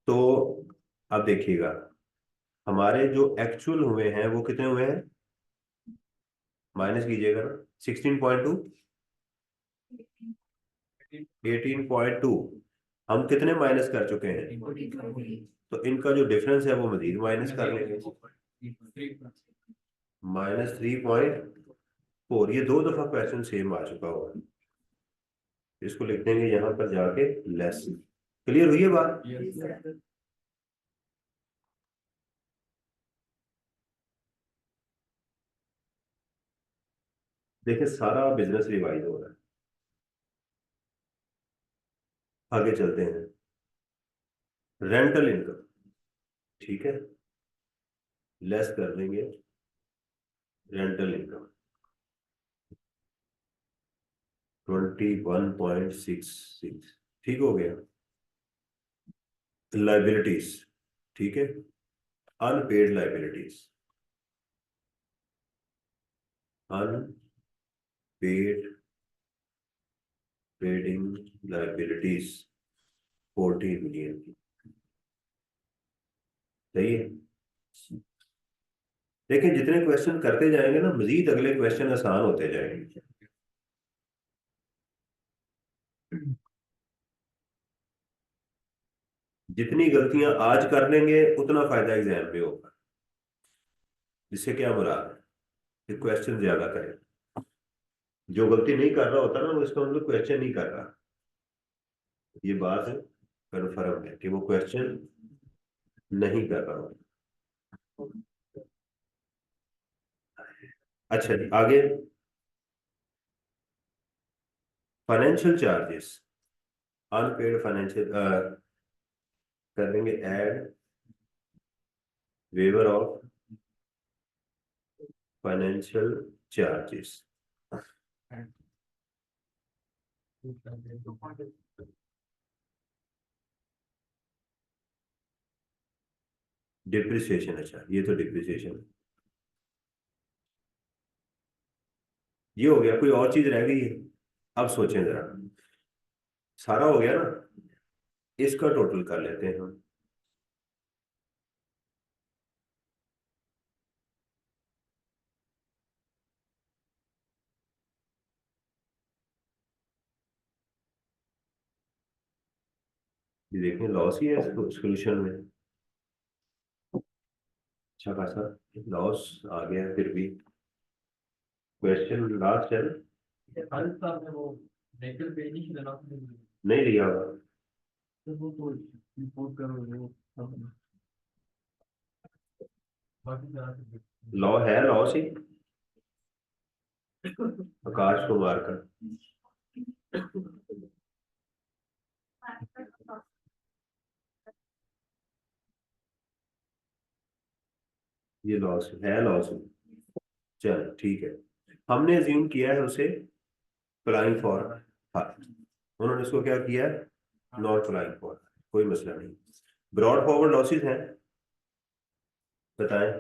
तो अब देखिएगा हमारे जो एक्चुअल हुए हैं वो कितने हुए हैं, माइनस कीजिएगा ना, 16.2, 18.2, हम कितने माइनस कर चुके हैं, तो इनका जो डिफरेंस है वो मजीद माइनस कर लेंगे, -3.4, ये दो दफा क्वेश्चन सेम आ चुका हुआ है, इसको लिख देंगे यहाँ पर जाके लेस, क्लियर हुई है बात। देखिए सारा बिजनेस रिवाइज हो रहा है, आगे चलते हैं, रेंटल इनकम, ठीक है, लेस कर देंगे रेंटल इनकम 21.66, ठीक हो गया। लाइबिलिटीज, ठीक है, unpaid liabilities, unpaid pending liabilities 14 million की, सही है। लेकिन जितने क्वेश्चन करते जाएंगे ना मजीद अगले क्वेश्चन आसान होते जाएंगे, जितनी गलतियां आज कर लेंगे उतना फायदा एग्जाम में होगा, जिससे क्या मुराद है कि क्वेश्चन ज्यादा करें, जो गलती नहीं कर रहा होता ना वो इसका मतलब क्वेश्चन नहीं कर रहा, ये बात है कन्फर्म है कि वो क्वेश्चन नहीं कर रहा होता। अच्छा जी आगे, फाइनेंशियल चार्जेस, अनपेड फाइनेंशियल, कर देंगे add waiver of financial charges, depreciation, अच्छा ये तो डिप्रिसिएशन, ये हो गया, कोई और चीज रह गई है? अब सोचें जरा। सारा हो गया ना? इसका टोटल कर लेते हैं हम। ये देखें, लॉस ही है सोल्यूशन में। अच्छा खासा लॉस आ गया फिर भी। क्वेश्चन लास्ट है ना? हर साल में वो नेचर पे नहीं देना, तो नहीं लिया होगा। वो तो रिपोर्ट करो वो सब, बाकी सारा लॉ है, लॉस ही। आकाश कुमार का। ये लॉस है, लॉस है। चल ठीक है। हमने अज्यूम किया है उसे फ्लाइंग फॉर हार्ट। उन्होंने इसको क्या किया? Not flying for. कोई मसला नहीं। ब्रॉड फॉरवर्ड लॉसेज हैं? बताएं।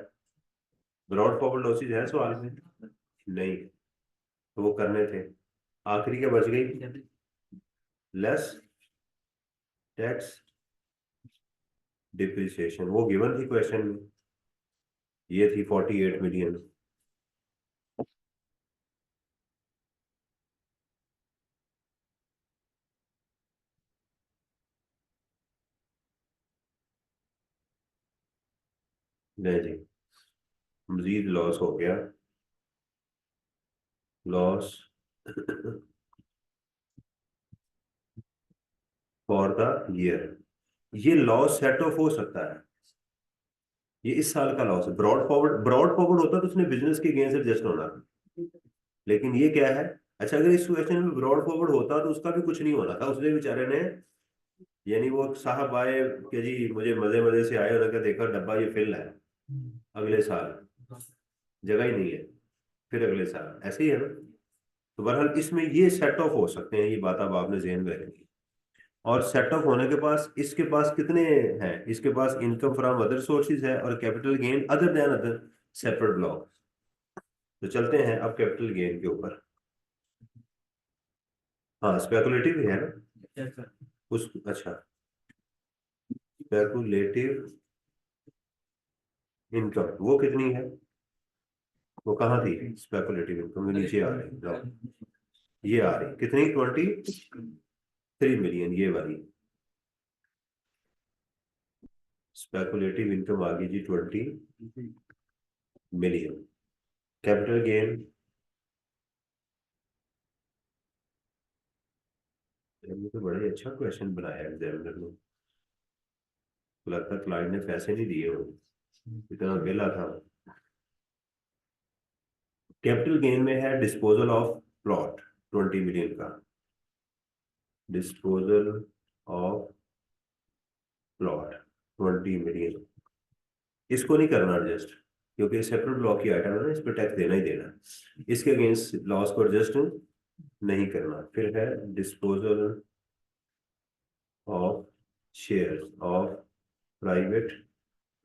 ब्रॉड फॉरवर्ड लॉसेज है सवाल में? नहीं। तो वो करने थे। आखिरी क्या बच गई? लेस टैक्स डिप्रिसिएशन, वो गिवन थी क्वेश्चन में। ये थी 48 मिलियन। नहीं जी, मजीद लॉस हो गया। Loss for the year. ये लॉस सेट ऑफ हो सकता है। ये इस साल का लॉस है। ब्रॉड फॉरवर्ड, ब्रॉड फॉरवर्ड होता तो उसने बिजनेस के गेन से एडजस्ट होना था। लेकिन ये क्या है? अच्छा, अगर इस क्वेश्चन में ब्रॉड फॉरवर्ड होता तो उसका भी कुछ नहीं होना था, उसने बेचारे ने। यानी वो साहब आए कि जी मुझे मजे मजे से आए, उन्होंने देखा डब्बा ये फिल है, अगले साल जगह ही नहीं है, फिर अगले साल ऐसे ही है ना। तो बहरहाल इसमें ये सेट ऑफ हो सकते हैं, ये बात अब आपने जहन में रखी। और सेट ऑफ होने के पास इसके पास कितने हैं? इसके पास इनकम फ्रॉम अदर सोर्सेज है और capital gain other than other separate block. तो चलते हैं अब कैपिटल गेन के ऊपर। हाँ, स्पेकुलेटिव है ना। कैसा। उस अच्छा, स्पेकुलेटिव इनकम वो कितनी है? वो कहाँ थी? स्पेकुलेटिव इनकम नीचे आ रही है, ये आ रही कितनी? 23 मिलियन, ये वाली स्पेकुलेटिव इनकम आ गई जी, 20 मिलियन। कैपिटल गेन, ये तो बड़े अच्छा क्वेश्चन बनाया एग्जामिनर ने। लगता है क्लाइंट ने पैसे नहीं दिए हो, इतना बेला था। कैपिटल गेन में है डिस्पोजल ऑफ प्लॉट, 20 मिलियन का। Disposal of plot 20 million. इसको नहीं करना एडजस्ट, क्योंकि सेपरेट ब्लॉक की आइटम है ना, इस पर टैक्स देना ही देना। इसके अगेंस्ट लॉस को एडजस्ट नहीं करना। फिर है disposal of share of private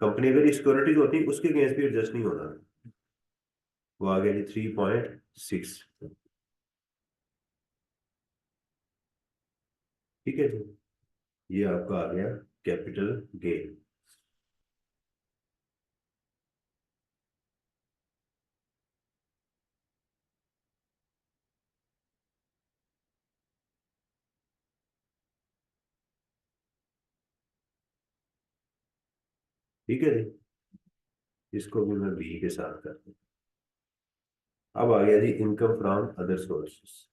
company, अगर सिक्योरिटीज होती है उसके अगेंस्ट भी एडजस्ट नहीं होना। वो आ गया जी 3.6। ठीक है जी, ये आपका आ गया कैपिटल गेन। ठीक है जी, इसको भी मैं बी के साथ कर दूं। अब आ गया जी income from other sources.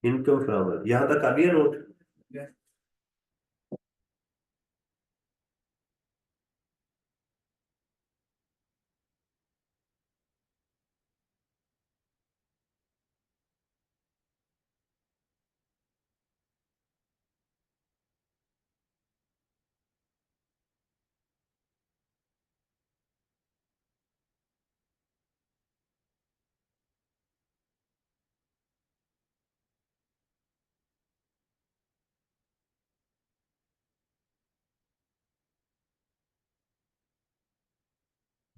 Income from, यहां तक आ गया नोट?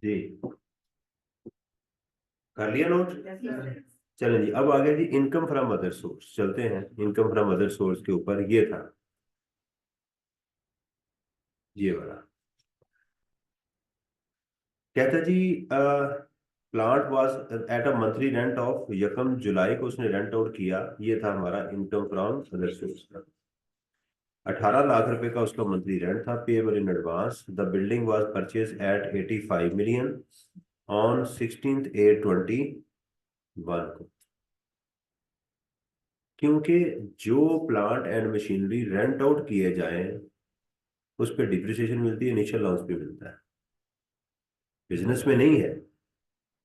जी कर लिया नोट। चलें जी, अब आगे जी इनकम फ्रॉम अदर सोर्स चलते हैं। इनकम फ्रॉम अदर सोर्स के ऊपर ये था, ये वाला कहता जी, plant was at a monthly rent of, यकम जुलाई को उसने रेंट आउट किया, ये था हमारा इनकम फ्रॉम अदर सोर्स का। 18 लाख रुपए का उसका मंथली रेंट था, payable in advance. The building was purchase at 85 million on 16/8/21 को। क्योंकि जो plant and machinery rent out किए जाए उस पर डिप्रिसिएशन मिलती है, इनिशियल लॉन्च पे मिलता है। बिजनेस में नहीं है,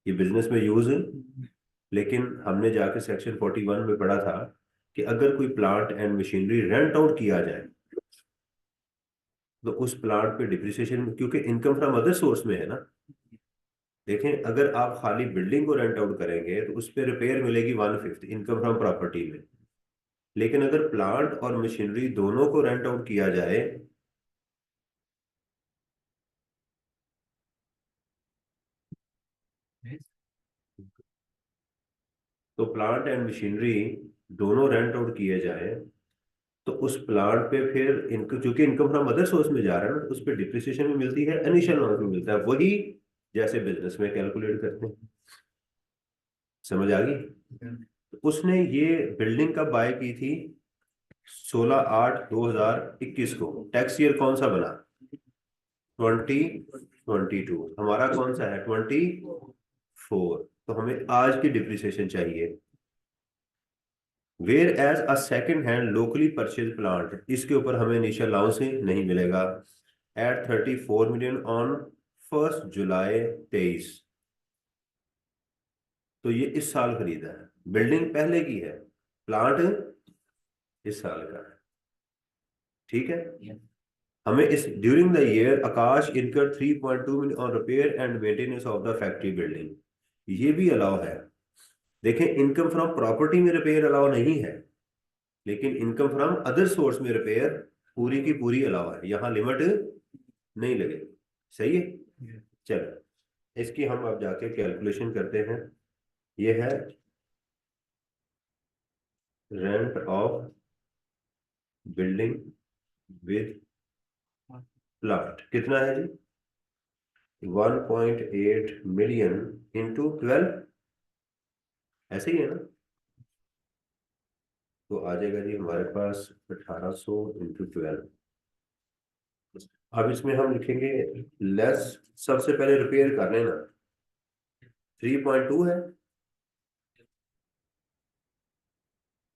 ये बिजनेस में यूज है, लेकिन हमने जाके सेक्शन 41 में पढ़ा था कि अगर कोई plant and machinery rent out किया जाए तो उस प्लांट पे डिप्रिसिएशन, क्योंकि इनकम फ्रॉम अदर सोर्स में है ना। देखें, अगर आप खाली बिल्डिंग को रेंट आउट करेंगे तो उस पर रिपेयर मिलेगी 1/5 इनकम फ्रॉम प्रॉपर्टी में। लेकिन अगर प्लांट और मशीनरी दोनों को रेंट आउट किया जाए तो प्लांट एंड मशीनरी दोनों रेंट आउट किए जाए तो उस प्लांट पे फिर इनकम, क्योंकि इनकम फ्रॉम अदर सोर्स में जा रहा है ना, तो उस पर डिप्रिसिएशन भी मिलती है, इनिशियल लॉन्च भी मिलता है, वही जैसे बिजनेस में कैलकुलेट करते हैं। समझ आ गई? तो उसने ये बिल्डिंग कब बाय की थी? 16/8/2021 को। टैक्स ईयर कौन सा बना? 2022। हमारा कौन सा है? 24। तो हमें आज की डिप्रिसिएशन चाहिए। Whereas a second hand locally purchase plant, इसके ऊपर हमें इनिशियल अलाउंस नहीं मिलेगा। At 34 million on 1 July 2023। तो ये इस साल खरीदा है, बिल्डिंग पहले की है, प्लांट इस साल का है। ठीक है। हमें इस ड्यूरिंग द ईयर आकाश इनकर 3.2 million on repair and maintenance of the factory building, ये भी अलाउ है। देखें, इनकम फ्रॉम प्रॉपर्टी में रिपेयर अलाउ नहीं है, लेकिन इनकम फ्रॉम अदर सोर्स में रिपेयर पूरी की पूरी अलावा है, यहाँ लिमिट नहीं लगेगी। सही है। चलो, इसकी हम अब जाके कैलकुलेशन करते हैं। ये है rent of building with plot, कितना है जी? 1.8 मिलियन इंटू 12, ऐसे ही है ना? तो आ जाएगा जी हमारे पास 1800 इंटू 12। अब इसमें हम लिखेंगे लेस, सबसे पहले रिपेयर कर लेना। 3.2 है,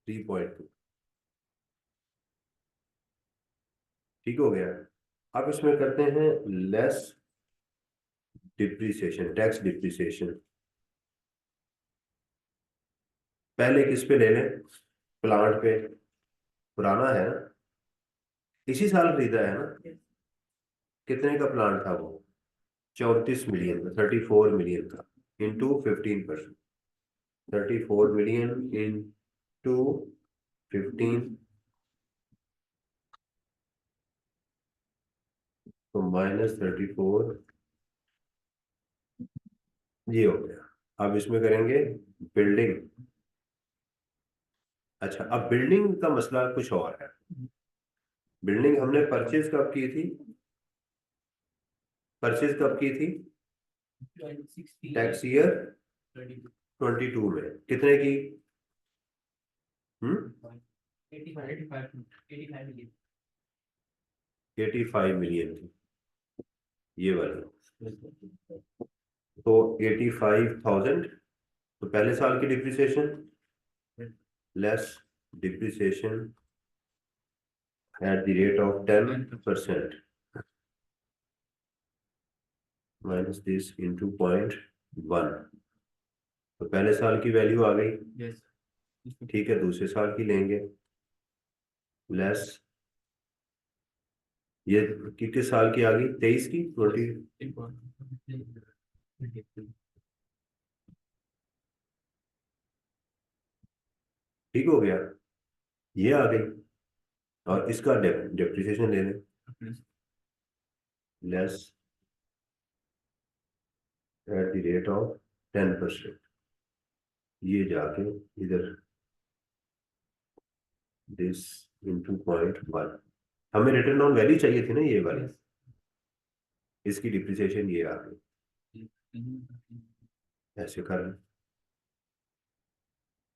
3.2 ठीक हो गया। अब इसमें करते हैं लेस डिप्रिसिएशन, टैक्स डिप्रिसिएशन। पहले किस पे ले लें? प्लांट पे। पुराना है ना, इसी साल खरीदा है ना। कितने का प्लांट था वो? 34 मिलियन का, 34 मिलियन का, इंटू 15%। 34 मिलियन इंटू 15, तो -34, ये हो गया। अब इसमें करेंगे बिल्डिंग। अच्छा, अब बिल्डिंग का मसला कुछ और है। बिल्डिंग हमने परचेज कब की थी? परचेज कब की थी? टैक्स ईयर 22 में। कितने की? 85 मिलियन की, ये वाली। तो 85,000, तो पहले साल की depreciation less depreciation at the rate of 10% minus this into 0.1। तो पहले साल की वैल्यू आ गई। ठीक है, दूसरे साल की लेंगे लेस, ये किस साल की आ गई? 23 की, 20। ठीक हो गया, ये आ गई। और इसका डेप्रिसिएशन ले लें less at the rate of 10%, ये जाके इधर दिस इंटू 0.1, हमें रिटर्न ऑन वैल्यू चाहिए थी ना ये वाली, इसकी डिप्रिसिएशन ये आ गई। ऐसे कर लें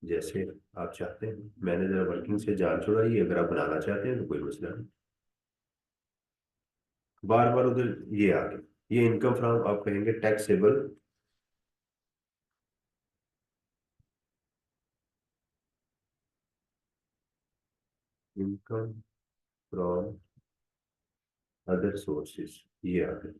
जैसे आप चाहते हैं, मैंने जरा वर्किंग से जान छुड़ाई, अगर आप बनाना चाहते हैं तो कोई मसला नहीं। बार बार उधर ये आ गया, ये इनकम फ्रॉम आप कहेंगे taxable income from other sources, ये आ गया।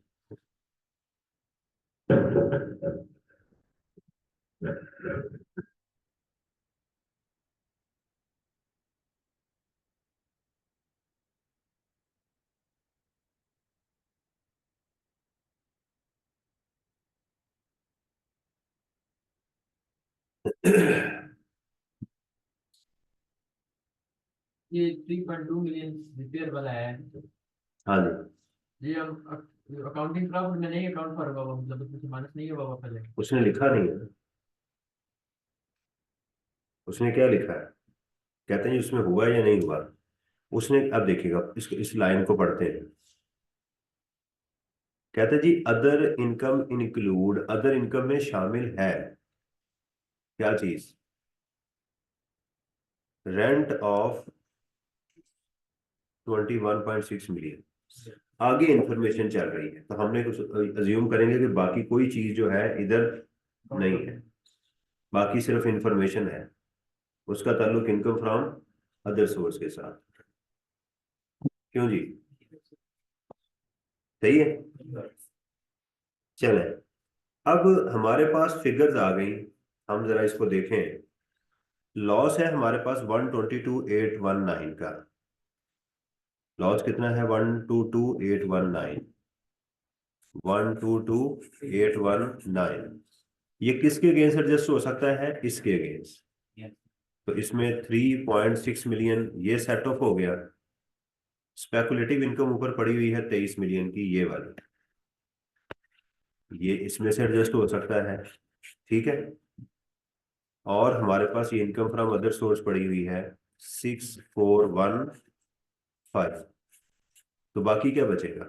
ये 3.2 मिलियन रिपेयर वाला है। हाँ जी, ये हम अकाउंटिंग प्रॉफिट में नहीं अकाउंट पर होगा वो, मतलब उसमें माइनस नहीं होगा वो पहले। उसने लिखा नहीं है, उसने क्या लिखा है, कहते हैं जी उसमें हुआ या नहीं हुआ। उसने, अब देखिएगा इस लाइन को पढ़ते हैं, कहते हैं जी other income include, other income में शामिल है क्या चीज, रेंट ऑफ 21.6 मिलियन। आगे इंफॉर्मेशन चल रही है तो हमने कुछ अज्यूम करेंगे कि बाकी कोई चीज जो है इधर नहीं है, बाकी सिर्फ इंफॉर्मेशन है, उसका ताल्लुक इनकम फ्रॉम अदर सोर्स के साथ। क्यों जी, सही है। चले, अब हमारे पास फिगर्स आ गई, हम जरा इसको देखें। लॉस है हमारे पास 122,819 का, लॉस कितना है, 122,819, 122,819। ये किसके अगेंस्ट एडजस्ट हो सकता है, इसके अगेंस्ट। तो इसमें 3.6 मिलियन ये सेट ऑफ हो गया। स्पेकुलेटिव इनकम ऊपर पड़ी हुई है 23 मिलियन की, ये वाली, ये इसमें से एडजस्ट हो सकता है, ठीक है। और हमारे पास ये इनकम फ्रॉम अदर सोर्स पड़ी हुई है 6,415। तो बाकी क्या बचेगा,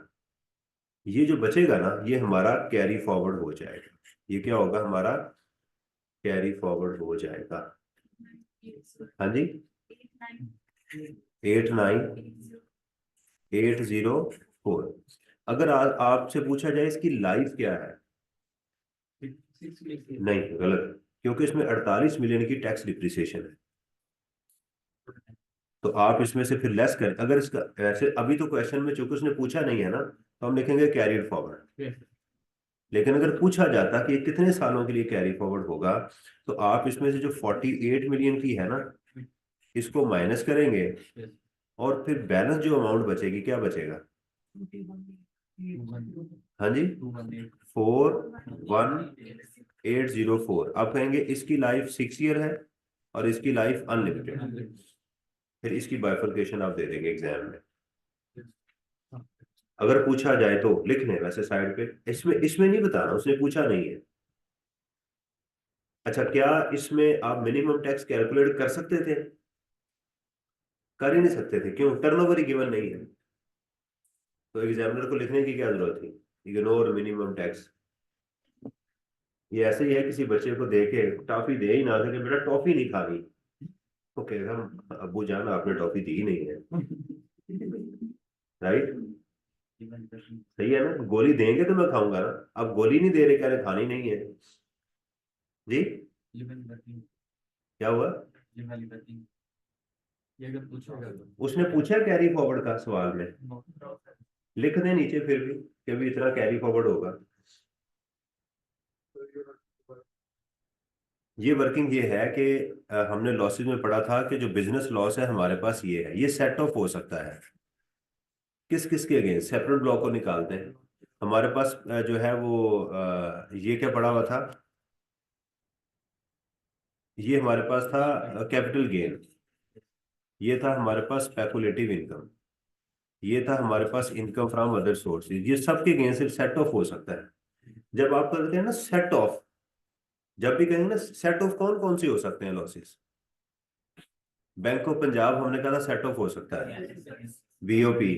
ये जो बचेगा ना ये हमारा कैरी फॉरवर्ड हो जाएगा, ये क्या होगा हमारा कैरी फॉरवर्ड हो जाएगा। हाँ जी, 89,804। अगर आपसे पूछा जाए इसकी लाइफ क्या है, नहीं गलत, क्योंकि इसमें 48 मिलियन की टैक्स डिप्रिसिएशन है। तो आप इसमें से फिर लेस करें, अगर इसका ऐसे अभी तो क्वेश्चन में चूंकि उसने पूछा नहीं है ना, तो हम लिखेंगे कैरियर फॉरवर्ड। लेकिन अगर पूछा जाता कि ये कितने सालों के लिए कैरी फॉरवर्ड होगा, तो आप इसमें से जो 48 मिलियन की है ना, इसको माइनस करेंगे, और फिर बैलेंस जो अमाउंट बचेगी क्या बचेगा, हाँ जी 41804। आप कहेंगे इसकी लाइफ 6 ईयर है और इसकी लाइफ अनलिमिटेड, फिर इसकी बाइफर्केशन आप दे देंगे एग्जाम में। अगर पूछा जाए तो लिख लें वैसे साइड पे, इसमें इसमें नहीं बताना, उसने पूछा नहीं है। अच्छा, क्या इसमें आप मिनिमम टैक्स कैलकुलेट कर सकते थे, कर ही नहीं सकते थे, क्यों, टर्नओवर ही गिवन नहीं है। तो एग्जामिनर को लिखने की क्या जरूरत थी, इग्नोर मिनिमम टैक्स। ये ऐसे ही है, किसी बच्चे को दे के टॉफी दे ही ना दे कि बेटा टॉफी नहीं खानी, तो कहेगा अब्बू जान आपने टॉफी दी ही नहीं है, राइट। सही है ना, गोली देंगे तो मैं खाऊंगा ना, अब गोली नहीं दे रहे, कह रहे खानी नहीं है जी। क्या हुआ, ये अगर पूछेगा तो उसने पूछा कैरी फॉरवर्ड का सवाल में, लिख दें नीचे फिर भी कि भी इतना कैरी फॉरवर्ड होगा। ये वर्किंग ये है कि हमने लॉसेज में पढ़ा था कि जो बिजनेस लॉस है हमारे पास ये है, ये सेट ऑफ हो सकता है किस किस के अगेंस्ट, सेपरेट ब्लॉक को निकालते हैं। हमारे पास जो है वो ये क्या पड़ा हुआ था, ये हमारे पास था कैपिटल गेन, ये था हमारे पास स्पेकुलेटिव इनकम, ये था हमारे पास इनकम फ्रॉम अदर सोर्सेज, ये सब के अगेंस्ट सेट ऑफ हो सकता है। जब आप कहते हैं ना सेट ऑफ, जब भी कहेंगे ना सेट ऑफ, कौन कौन सी हो सकते हैं लॉसेस? बैंक ऑफ पंजाब हमने कहा था सेट ऑफ हो सकता है, BOP,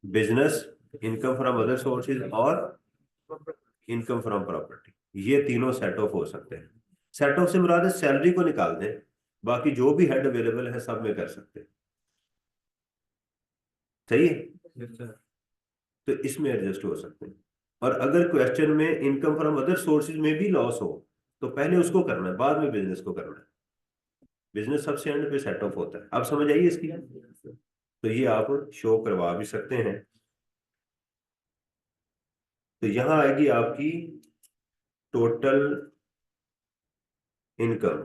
business, income from other sources, और इनकम फ्रॉम प्रॉपर्टी, ये तीनों सेट ऑफ हो सकते हैं। सेट ऑफ से मुराद है सैलरी को निकाल दें, बाकी जो भी हेड अवेलेबल है सब में कर सकते हैं। सही है, तो इसमें एडजस्ट हो सकते हैं। और अगर क्वेश्चन में इनकम फ्रॉम अदर सोर्सेज में भी लॉस हो तो पहले उसको करना है, बाद में बिजनेस को करना है। बिजनेस सबसे एंड पे सेट ऑफ होता है। आप समझ आइए इसकी, तो ये आप शो करवा भी सकते हैं। तो यहां आएगी आपकी टोटल इनकम,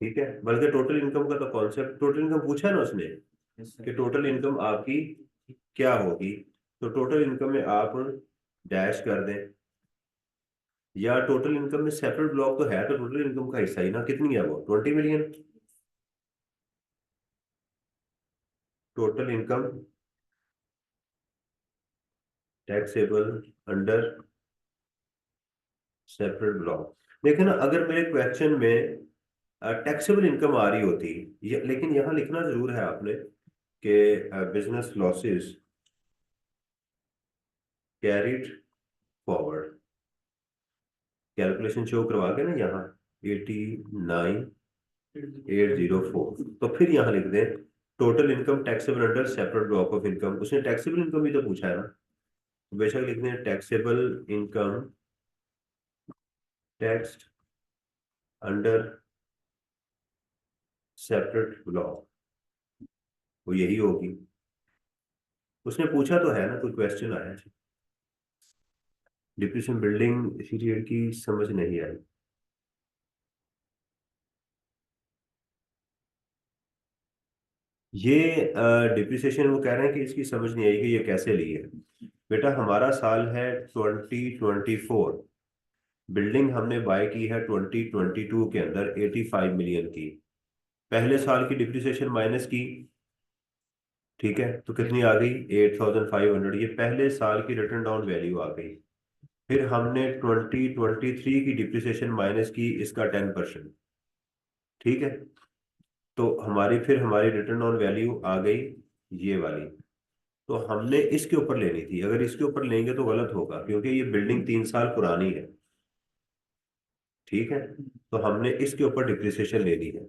ठीक है। बल्कि टोटल इनकम का तो कॉन्सेप्ट, टोटल इनकम पूछा ना उसने कि टोटल इनकम आपकी क्या होगी, तो टोटल इनकम में आप डैश कर दें, या टोटल इनकम में सेपरेट ब्लॉक तो है, तो टोटल इनकम का हिस्सा ही ना, कितनी है वो, 20 million. Total income taxable under separate block. देखो ना, अगर मेरे क्वेश्चन में टैक्सेबल इनकम आ रही होती, लेकिन यहाँ लिखना जरूर है आपने कि business losses carried forward, calculation show करवा के ना यहाँ 89,804, तो फिर यहाँ लिख दें total income taxable under separate block of income. उसने टैक्सेबल इनकम भी तो पूछा है ना, तो बेशक लिख दें taxable income taxed under separate block, वो यही होगी। उसने पूछा तो है ना, कोई क्वेश्चन आया है। डिप्रेशन बिल्डिंग पीरियड की समझ नहीं आई। ये डिप्रिसिएशन वो कह रहे हैं कि इसकी समझ नहीं आई कि ये कैसे ली है। बेटा हमारा साल है 2024, बिल्डिंग हमने बाय की है 2022 के अंदर 85 मिलियन की, पहले साल की डिप्रिसिएशन माइनस की, ठीक है, तो कितनी आ गई, 8,500, ये पहले साल की रिटर्न डाउन वैल्यू आ गई। फिर हमने 2023 की डिप्रिसिएशन माइनस की, इसका 10%, ठीक है, तो फिर हमारी रिटर्न ऑन वैल्यू आ गई ये वाली। तो हमने इसके ऊपर लेनी थी, अगर इसके ऊपर लेंगे तो गलत होगा क्योंकि ये बिल्डिंग 3 साल पुरानी है, ठीक है, तो हमने इसके ऊपर डिप्रिसिएशन लेनी है।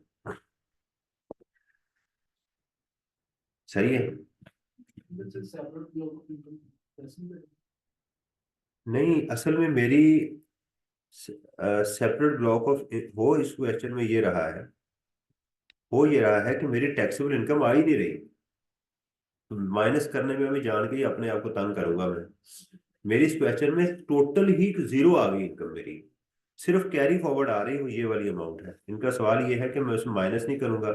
सही है, नहीं असल में मेरी सेपरेट ब्लॉक ऑफ वो इस क्वेश्चन में ये रहा है, वो ये रहा है कि मेरी टैक्सेबल इनकम आ ही नहीं रही, तो माइनस करने में मैं जान के ही अपने आप को तंग करूंगा मैं। मेरी इस क्वेश्चन में टोटल ही जीरो आ गई इनकम मेरी, सिर्फ कैरी फॉरवर्ड आ रही हो ये वाली अमाउंट है। इनका सवाल ये है कि मैं उसमें माइनस नहीं करूंगा,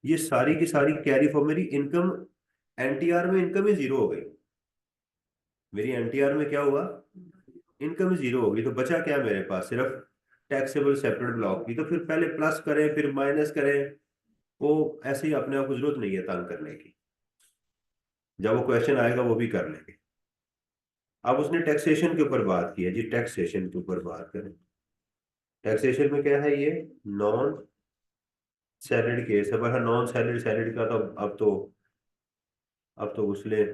ये सारी की सारी कैरी फॉर मेरी इनकम, एनटीआर में इनकम ही जीरो हो गई। मेरी एनटीआर में क्या हुआ, इनकम ही जीरो हो गई, तो बचा क्या मेरे पास, सिर्फ टैक्सेबल सेपरेट ब्लॉक की। तो फिर पहले प्लस करें फिर माइनस करें, वो ऐसे ही अपने आप को जरूरत नहीं है तंग करने की, जब वो क्वेश्चन आएगा वो भी कर लेंगे। अब उसने टैक्सेशन के ऊपर बात की है जी, टैक्सेशन के ऊपर बात करें। टैक्सेशन में क्या है, ये नॉन सैलरी केस है, पर नॉन सैलरी सैलरी का तो अब तो उसने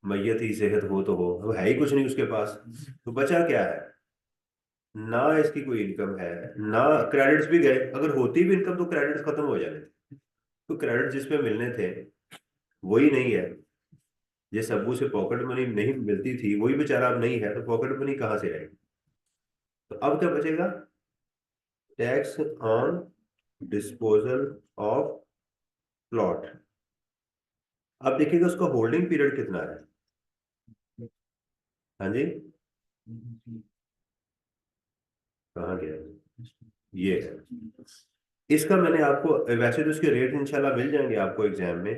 मैयत ही सेहत हो तो हो, अब है ही कुछ नहीं उसके पास, तो बचा क्या है, ना इसकी कोई इनकम है, ना क्रेडिट्स भी गए, अगर होती भी इनकम तो क्रेडिट्स खत्म हो जाने थे, तो क्रेडिट जिस पे मिलने थे वही नहीं है। जिस अब्बू से पॉकेट मनी नहीं मिलती थी वही बेचारा अब नहीं है, तो पॉकेट मनी कहाँ से आएगी। तो अब क्या बचेगा, tax on disposal of plot. अब देखिएगा उसका होल्डिंग पीरियड कितना है, हाँ जी, कहाँ गया, ये है। इसका मैंने आपको, वैसे तो इसके रेट इंशाल्लाह मिल जाएंगे आपको एग्जाम में।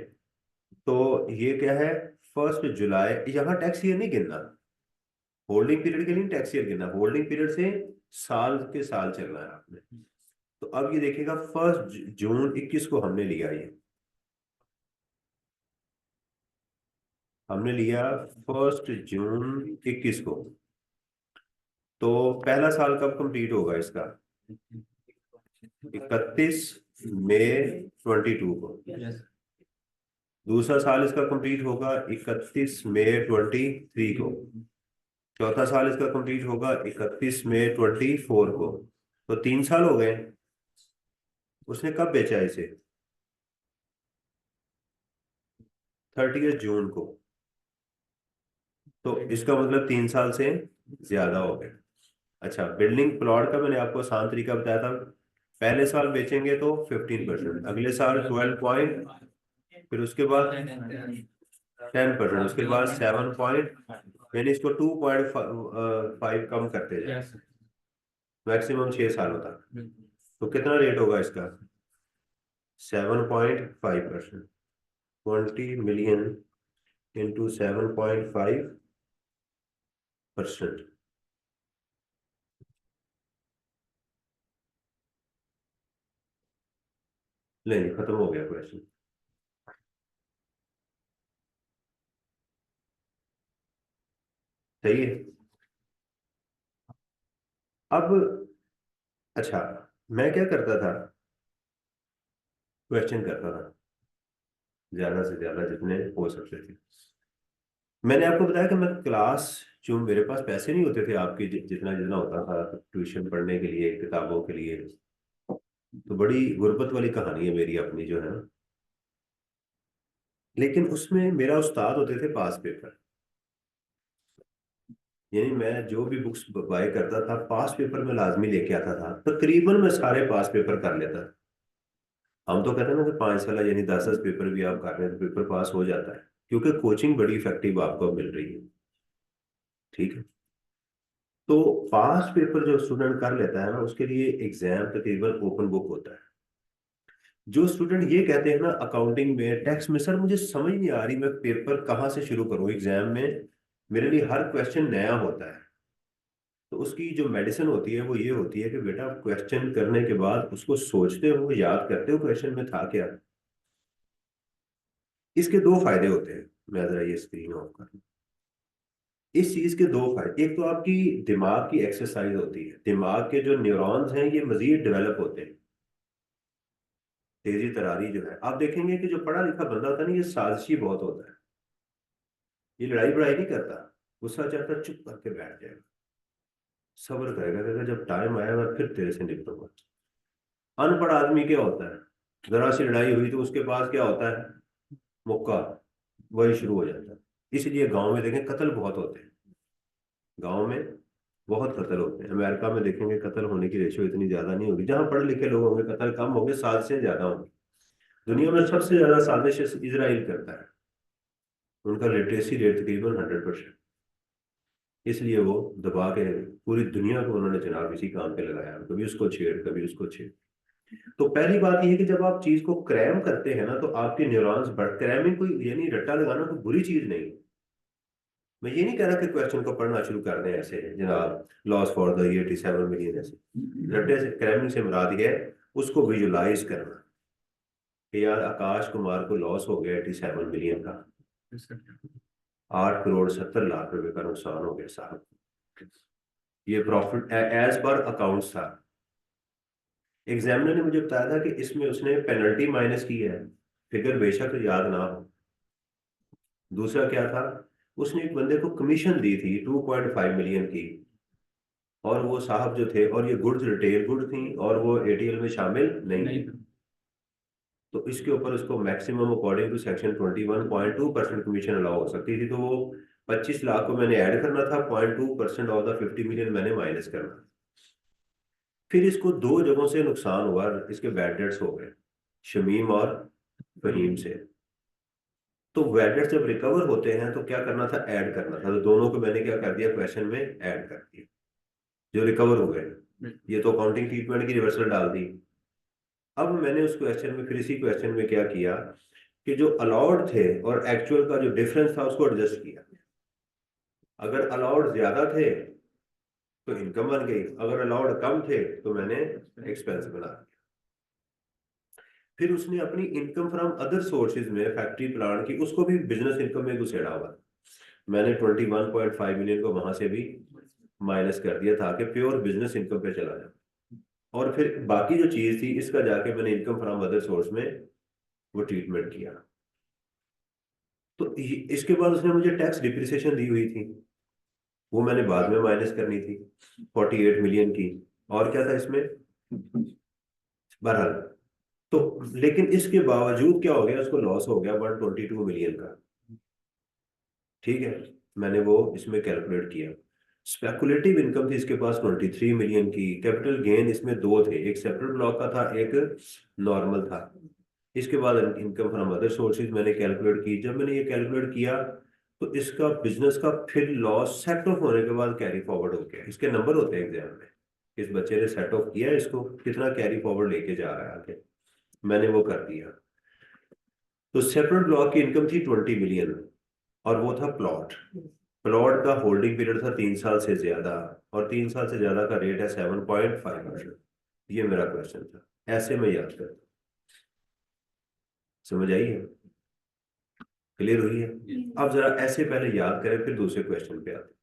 तो ये क्या है, 1 जुलाई, यहाँ टैक्स ईयर नहीं गिनना, होल्डिंग पीरियड के लिए टैक्स ईयर गिनना, होल्डिंग पीरियड से साल के साल चलना है आपने। तो अब ये देखिएगा 1 जून 21 को हमने लिया ये, हमने लिया 1 जून 21 को, तो पहला साल कब कंप्लीट होगा इसका? 31 मई 22 को। यस। दूसरा साल इसका कंप्लीट होगा 31 मई 23 को। चौथा साल इसका कंप्लीट होगा 31 मई 24 को। तो 3 साल हो गए। उसने कब बेचा इसे? 30 जून को। तो इसका मतलब 3 साल से ज्यादा हो गए। अच्छा, बिल्डिंग प्लॉट का मैंने आपको आसान तरीका बताया था। पहले साल बेचेंगे तो 15%, अगले साल 12 पॉइंट, फिर उसके बाद 10%, उसके बाद 7 पॉइंट, यानी इसको 2.5 कम करते जाए यस। मैक्सिमम 6 सालों तक। बिल्कुल। तो कितना रेट होगा इसका? 7.5%। 20 मिलियन इंटू 7.5%। नहीं, खत्म हो गया क्वेश्चन। सही है। अब अच्छा, मैं क्या करता था? क्वेश्चन करता था ज्यादा से ज्यादा जितने हो सकते थे। मैंने आपको बताया कि मैं क्लास, जो मेरे पास पैसे नहीं होते थे आपके जितना जितना होता था ट्यूशन पढ़ने के लिए, किताबों के लिए, तो बड़ी गुर्बत वाली कहानी है मेरी अपनी जो है ना। लेकिन उसमें मेरा उस्ताद होते थे पास पेपर। यानी मैं जो भी बुक्स बाय करता था, पास पेपर में लाजमी लेके आता था। तकरीबन मैं सारे पास पेपर कर लेता था। हम तो कहते हैं ना कि 5 साल यानी 10-10 पेपर भी आप कर रहे हैं तो पेपर पास हो जाता है, क्योंकि कोचिंग बड़ी इफेक्टिव आपको मिल रही है। ठीक है। तो पास पेपर जो स्टूडेंट कर लेता है ना, उसके लिए एग्जाम तकरीबन ओपन बुक होता है। जो स्टूडेंट ये कहते हैं ना अकाउंटिंग में, टैक्स में, सर मुझे समझ नहीं आ रही, मैं पेपर कहाँ से शुरू करूँ एग्जाम में, मेरे लिए हर क्वेश्चन नया होता है। तो उसकी जो मेडिसिन होती है वो ये होती है कि बेटा क्वेश्चन करने के बाद उसको सोचते हो, याद करते हो क्वेश्चन में था क्या। इसके दो फायदे होते हैं। मैं जरा ये स्क्रीन ऑफ कर लूं। इस चीज के दो फायदे, एक तो आपकी दिमाग की एक्सरसाइज होती है, दिमाग के जो न्यूरॉन्स हैं ये मजीद डेवलप होते हैं। तेजी तरारी जो है, आप देखेंगे कि जो पढ़ा लिखा बंदा होता है ना, ये साजिशी बहुत होता है। ये लड़ाई बड़ाई नहीं करता, गुस्सा चाहता है, चुप करके बैठ जाएगा, सब्र करेगा, कहेगा जब टाइम आया मैं फिर तेरे से निपटूंगा। अनपढ़ आदमी क्या होता है, जरा सी लड़ाई हुई तो उसके पास क्या होता है? मुक्का, वही शुरू हो जाता है। इसलिए गांव में देखें कत्ल बहुत होते हैं। गांव में बहुत कत्ल होते हैं। अमेरिका में देखेंगे कत्ल होने की रेशियो इतनी ज्यादा नहीं होगी, जहां पढ़े लिखे लोग होंगे कत्ल कम होंगे, साजिशें ज्यादा होंगी। दुनिया में सबसे ज्यादा साजिश इसराइल करता है। उनका लिटरेसी रेट तकरीबन 100%। इसलिए वो दबा के पूरी दुनिया को उन्होंने जनाब इसी काम पे लगाया, कभी उसको छेड़ कभी उसको छेड़। तो पहली बात यह है कि जब आप चीज को क्रैम करते हैं ना, तो आपके न्यूरॉन्स बढ़, क्रैमिंग कोई यानी रट्टा लगाना कोई बुरी चीज नहीं है। मैं ये नहीं कह रहा कि क्वेश्चन को पढ़ना शुरू कर दें ऐसे जनाब, loss for the year 87 million ऐसे। रट्टे से, क्रैमिंग से मुराद ये है उसको विजुलाइज करना कि यार आकाश कुमार को लॉस हो गया 87 मिलियन का, 8 करोड़ 70 लाख रुपए का नुकसान हो गया साहब। ये प्रॉफिट एज पर अकाउंट्स था। एग्जामिनर ने मुझे बताया था कि इसमें उसने पेनल्टी माइनस की है, फिगर बेशक याद ना हो। दूसरा क्या था, उसने एक बंदे को कमीशन दी थी 2.5 मिलियन की, और वो साहब जो थे, और ये गुड्स रिटेल गुड थी, और वो एटीएल में शामिल नहीं नहीं। थी। तो इसके ऊपर उसको maximum according to section 21.2% commission allow हो सकती थी। तो वो 25 लाख को मैंने ऐड करना था, 0.2% ऑफ द 50 मिलियन मैंने माइनस करना था। फिर इसको दो जगहों से नुकसान हुआ, इसके बैड डेट्स हो गए, शमीम और फहीम से। तो बैड डेट्स जब रिकवर होते हैं तो क्या करना था? ऐड करना था। तो दोनों को मैंने क्या कर दिया, क्वेश्चन में ऐड कर दिया, जो रिकवर हो गए। ये तो अकाउंटिंग ट्रीटमेंट की रिवर्सल डाल दी। अब मैंने उस क्वेश्चन में, फिर इसी क्वेश्चन में क्या किया कि जो अलाउड थे और एक्चुअल का जो डिफरेंस था उसको एडजस्ट किया। अगर अलाउड ज्यादा थे तो इनकम बन गई, अगर अलाउड कम थे तो मैंने एक्सपेंस बना दिया। फिर उसने अपनी इनकम फ्रॉम अदर सोर्सेज में फैक्ट्री प्लांट की, उसको भी बिजनेस इनकम में घुसेड़ा हुआ। मैंने 21.5 मिलियन को वहां से भी माइनस कर दिया ताकि प्योर बिजनेस इनकम पे चला जाए। और फिर बाकी जो चीज थी इसका जाके मैंने इनकम फ्रॉम अदर सोर्स में वो ट्रीटमेंट किया। तो इसके बाद उसने मुझे टैक्स डिप्रिसिएशन दी हुई थी, वो मैंने बाद में माइनस करनी थी 48 मिलियन की। और क्या था इसमें, बहरहाल। तो लेकिन इसके बावजूद क्या हो गया, उसको लॉस हो गया 122 मिलियन का। ठीक है, मैंने वो इसमें कैलकुलेट किया। स्पेकुलेटिव इनकम थी इसके पास 23 मिलियन की। कैपिटल गेन इसमें दो थे, एक सेपरेट ब्लॉक का था, एक नॉर्मल था। इसके बाद इनकम फ्रॉम अदर सोर्सेज मैंने कैलकुलेट की। जब मैंने ये कैलकुलेट किया तो इसका बिजनेस का फिर लॉस सेट ऑफ होने के बाद कैरी फॉरवर्ड हो गया। इसके नंबर होते हैं एग्जाम में, इस बच्चे ने सेट ऑफ किया इसको कितना कैरी फॉरवर्ड लेके जा रहा है आगे। मैंने वो कर दिया। तो सेपरेट ब्लॉक की इनकम थी 20 मिलियन, और वो था प्लॉट। प्लॉट का होल्डिंग पीरियड था 3 साल से ज्यादा, और 3 साल से ज्यादा का रेट है 7.5%। ये मेरा क्वेश्चन था, ऐसे में याद कर। समझ आई है, क्लियर हुई है? अब जरा ऐसे पहले याद करें फिर दूसरे क्वेश्चन पे आते हैं।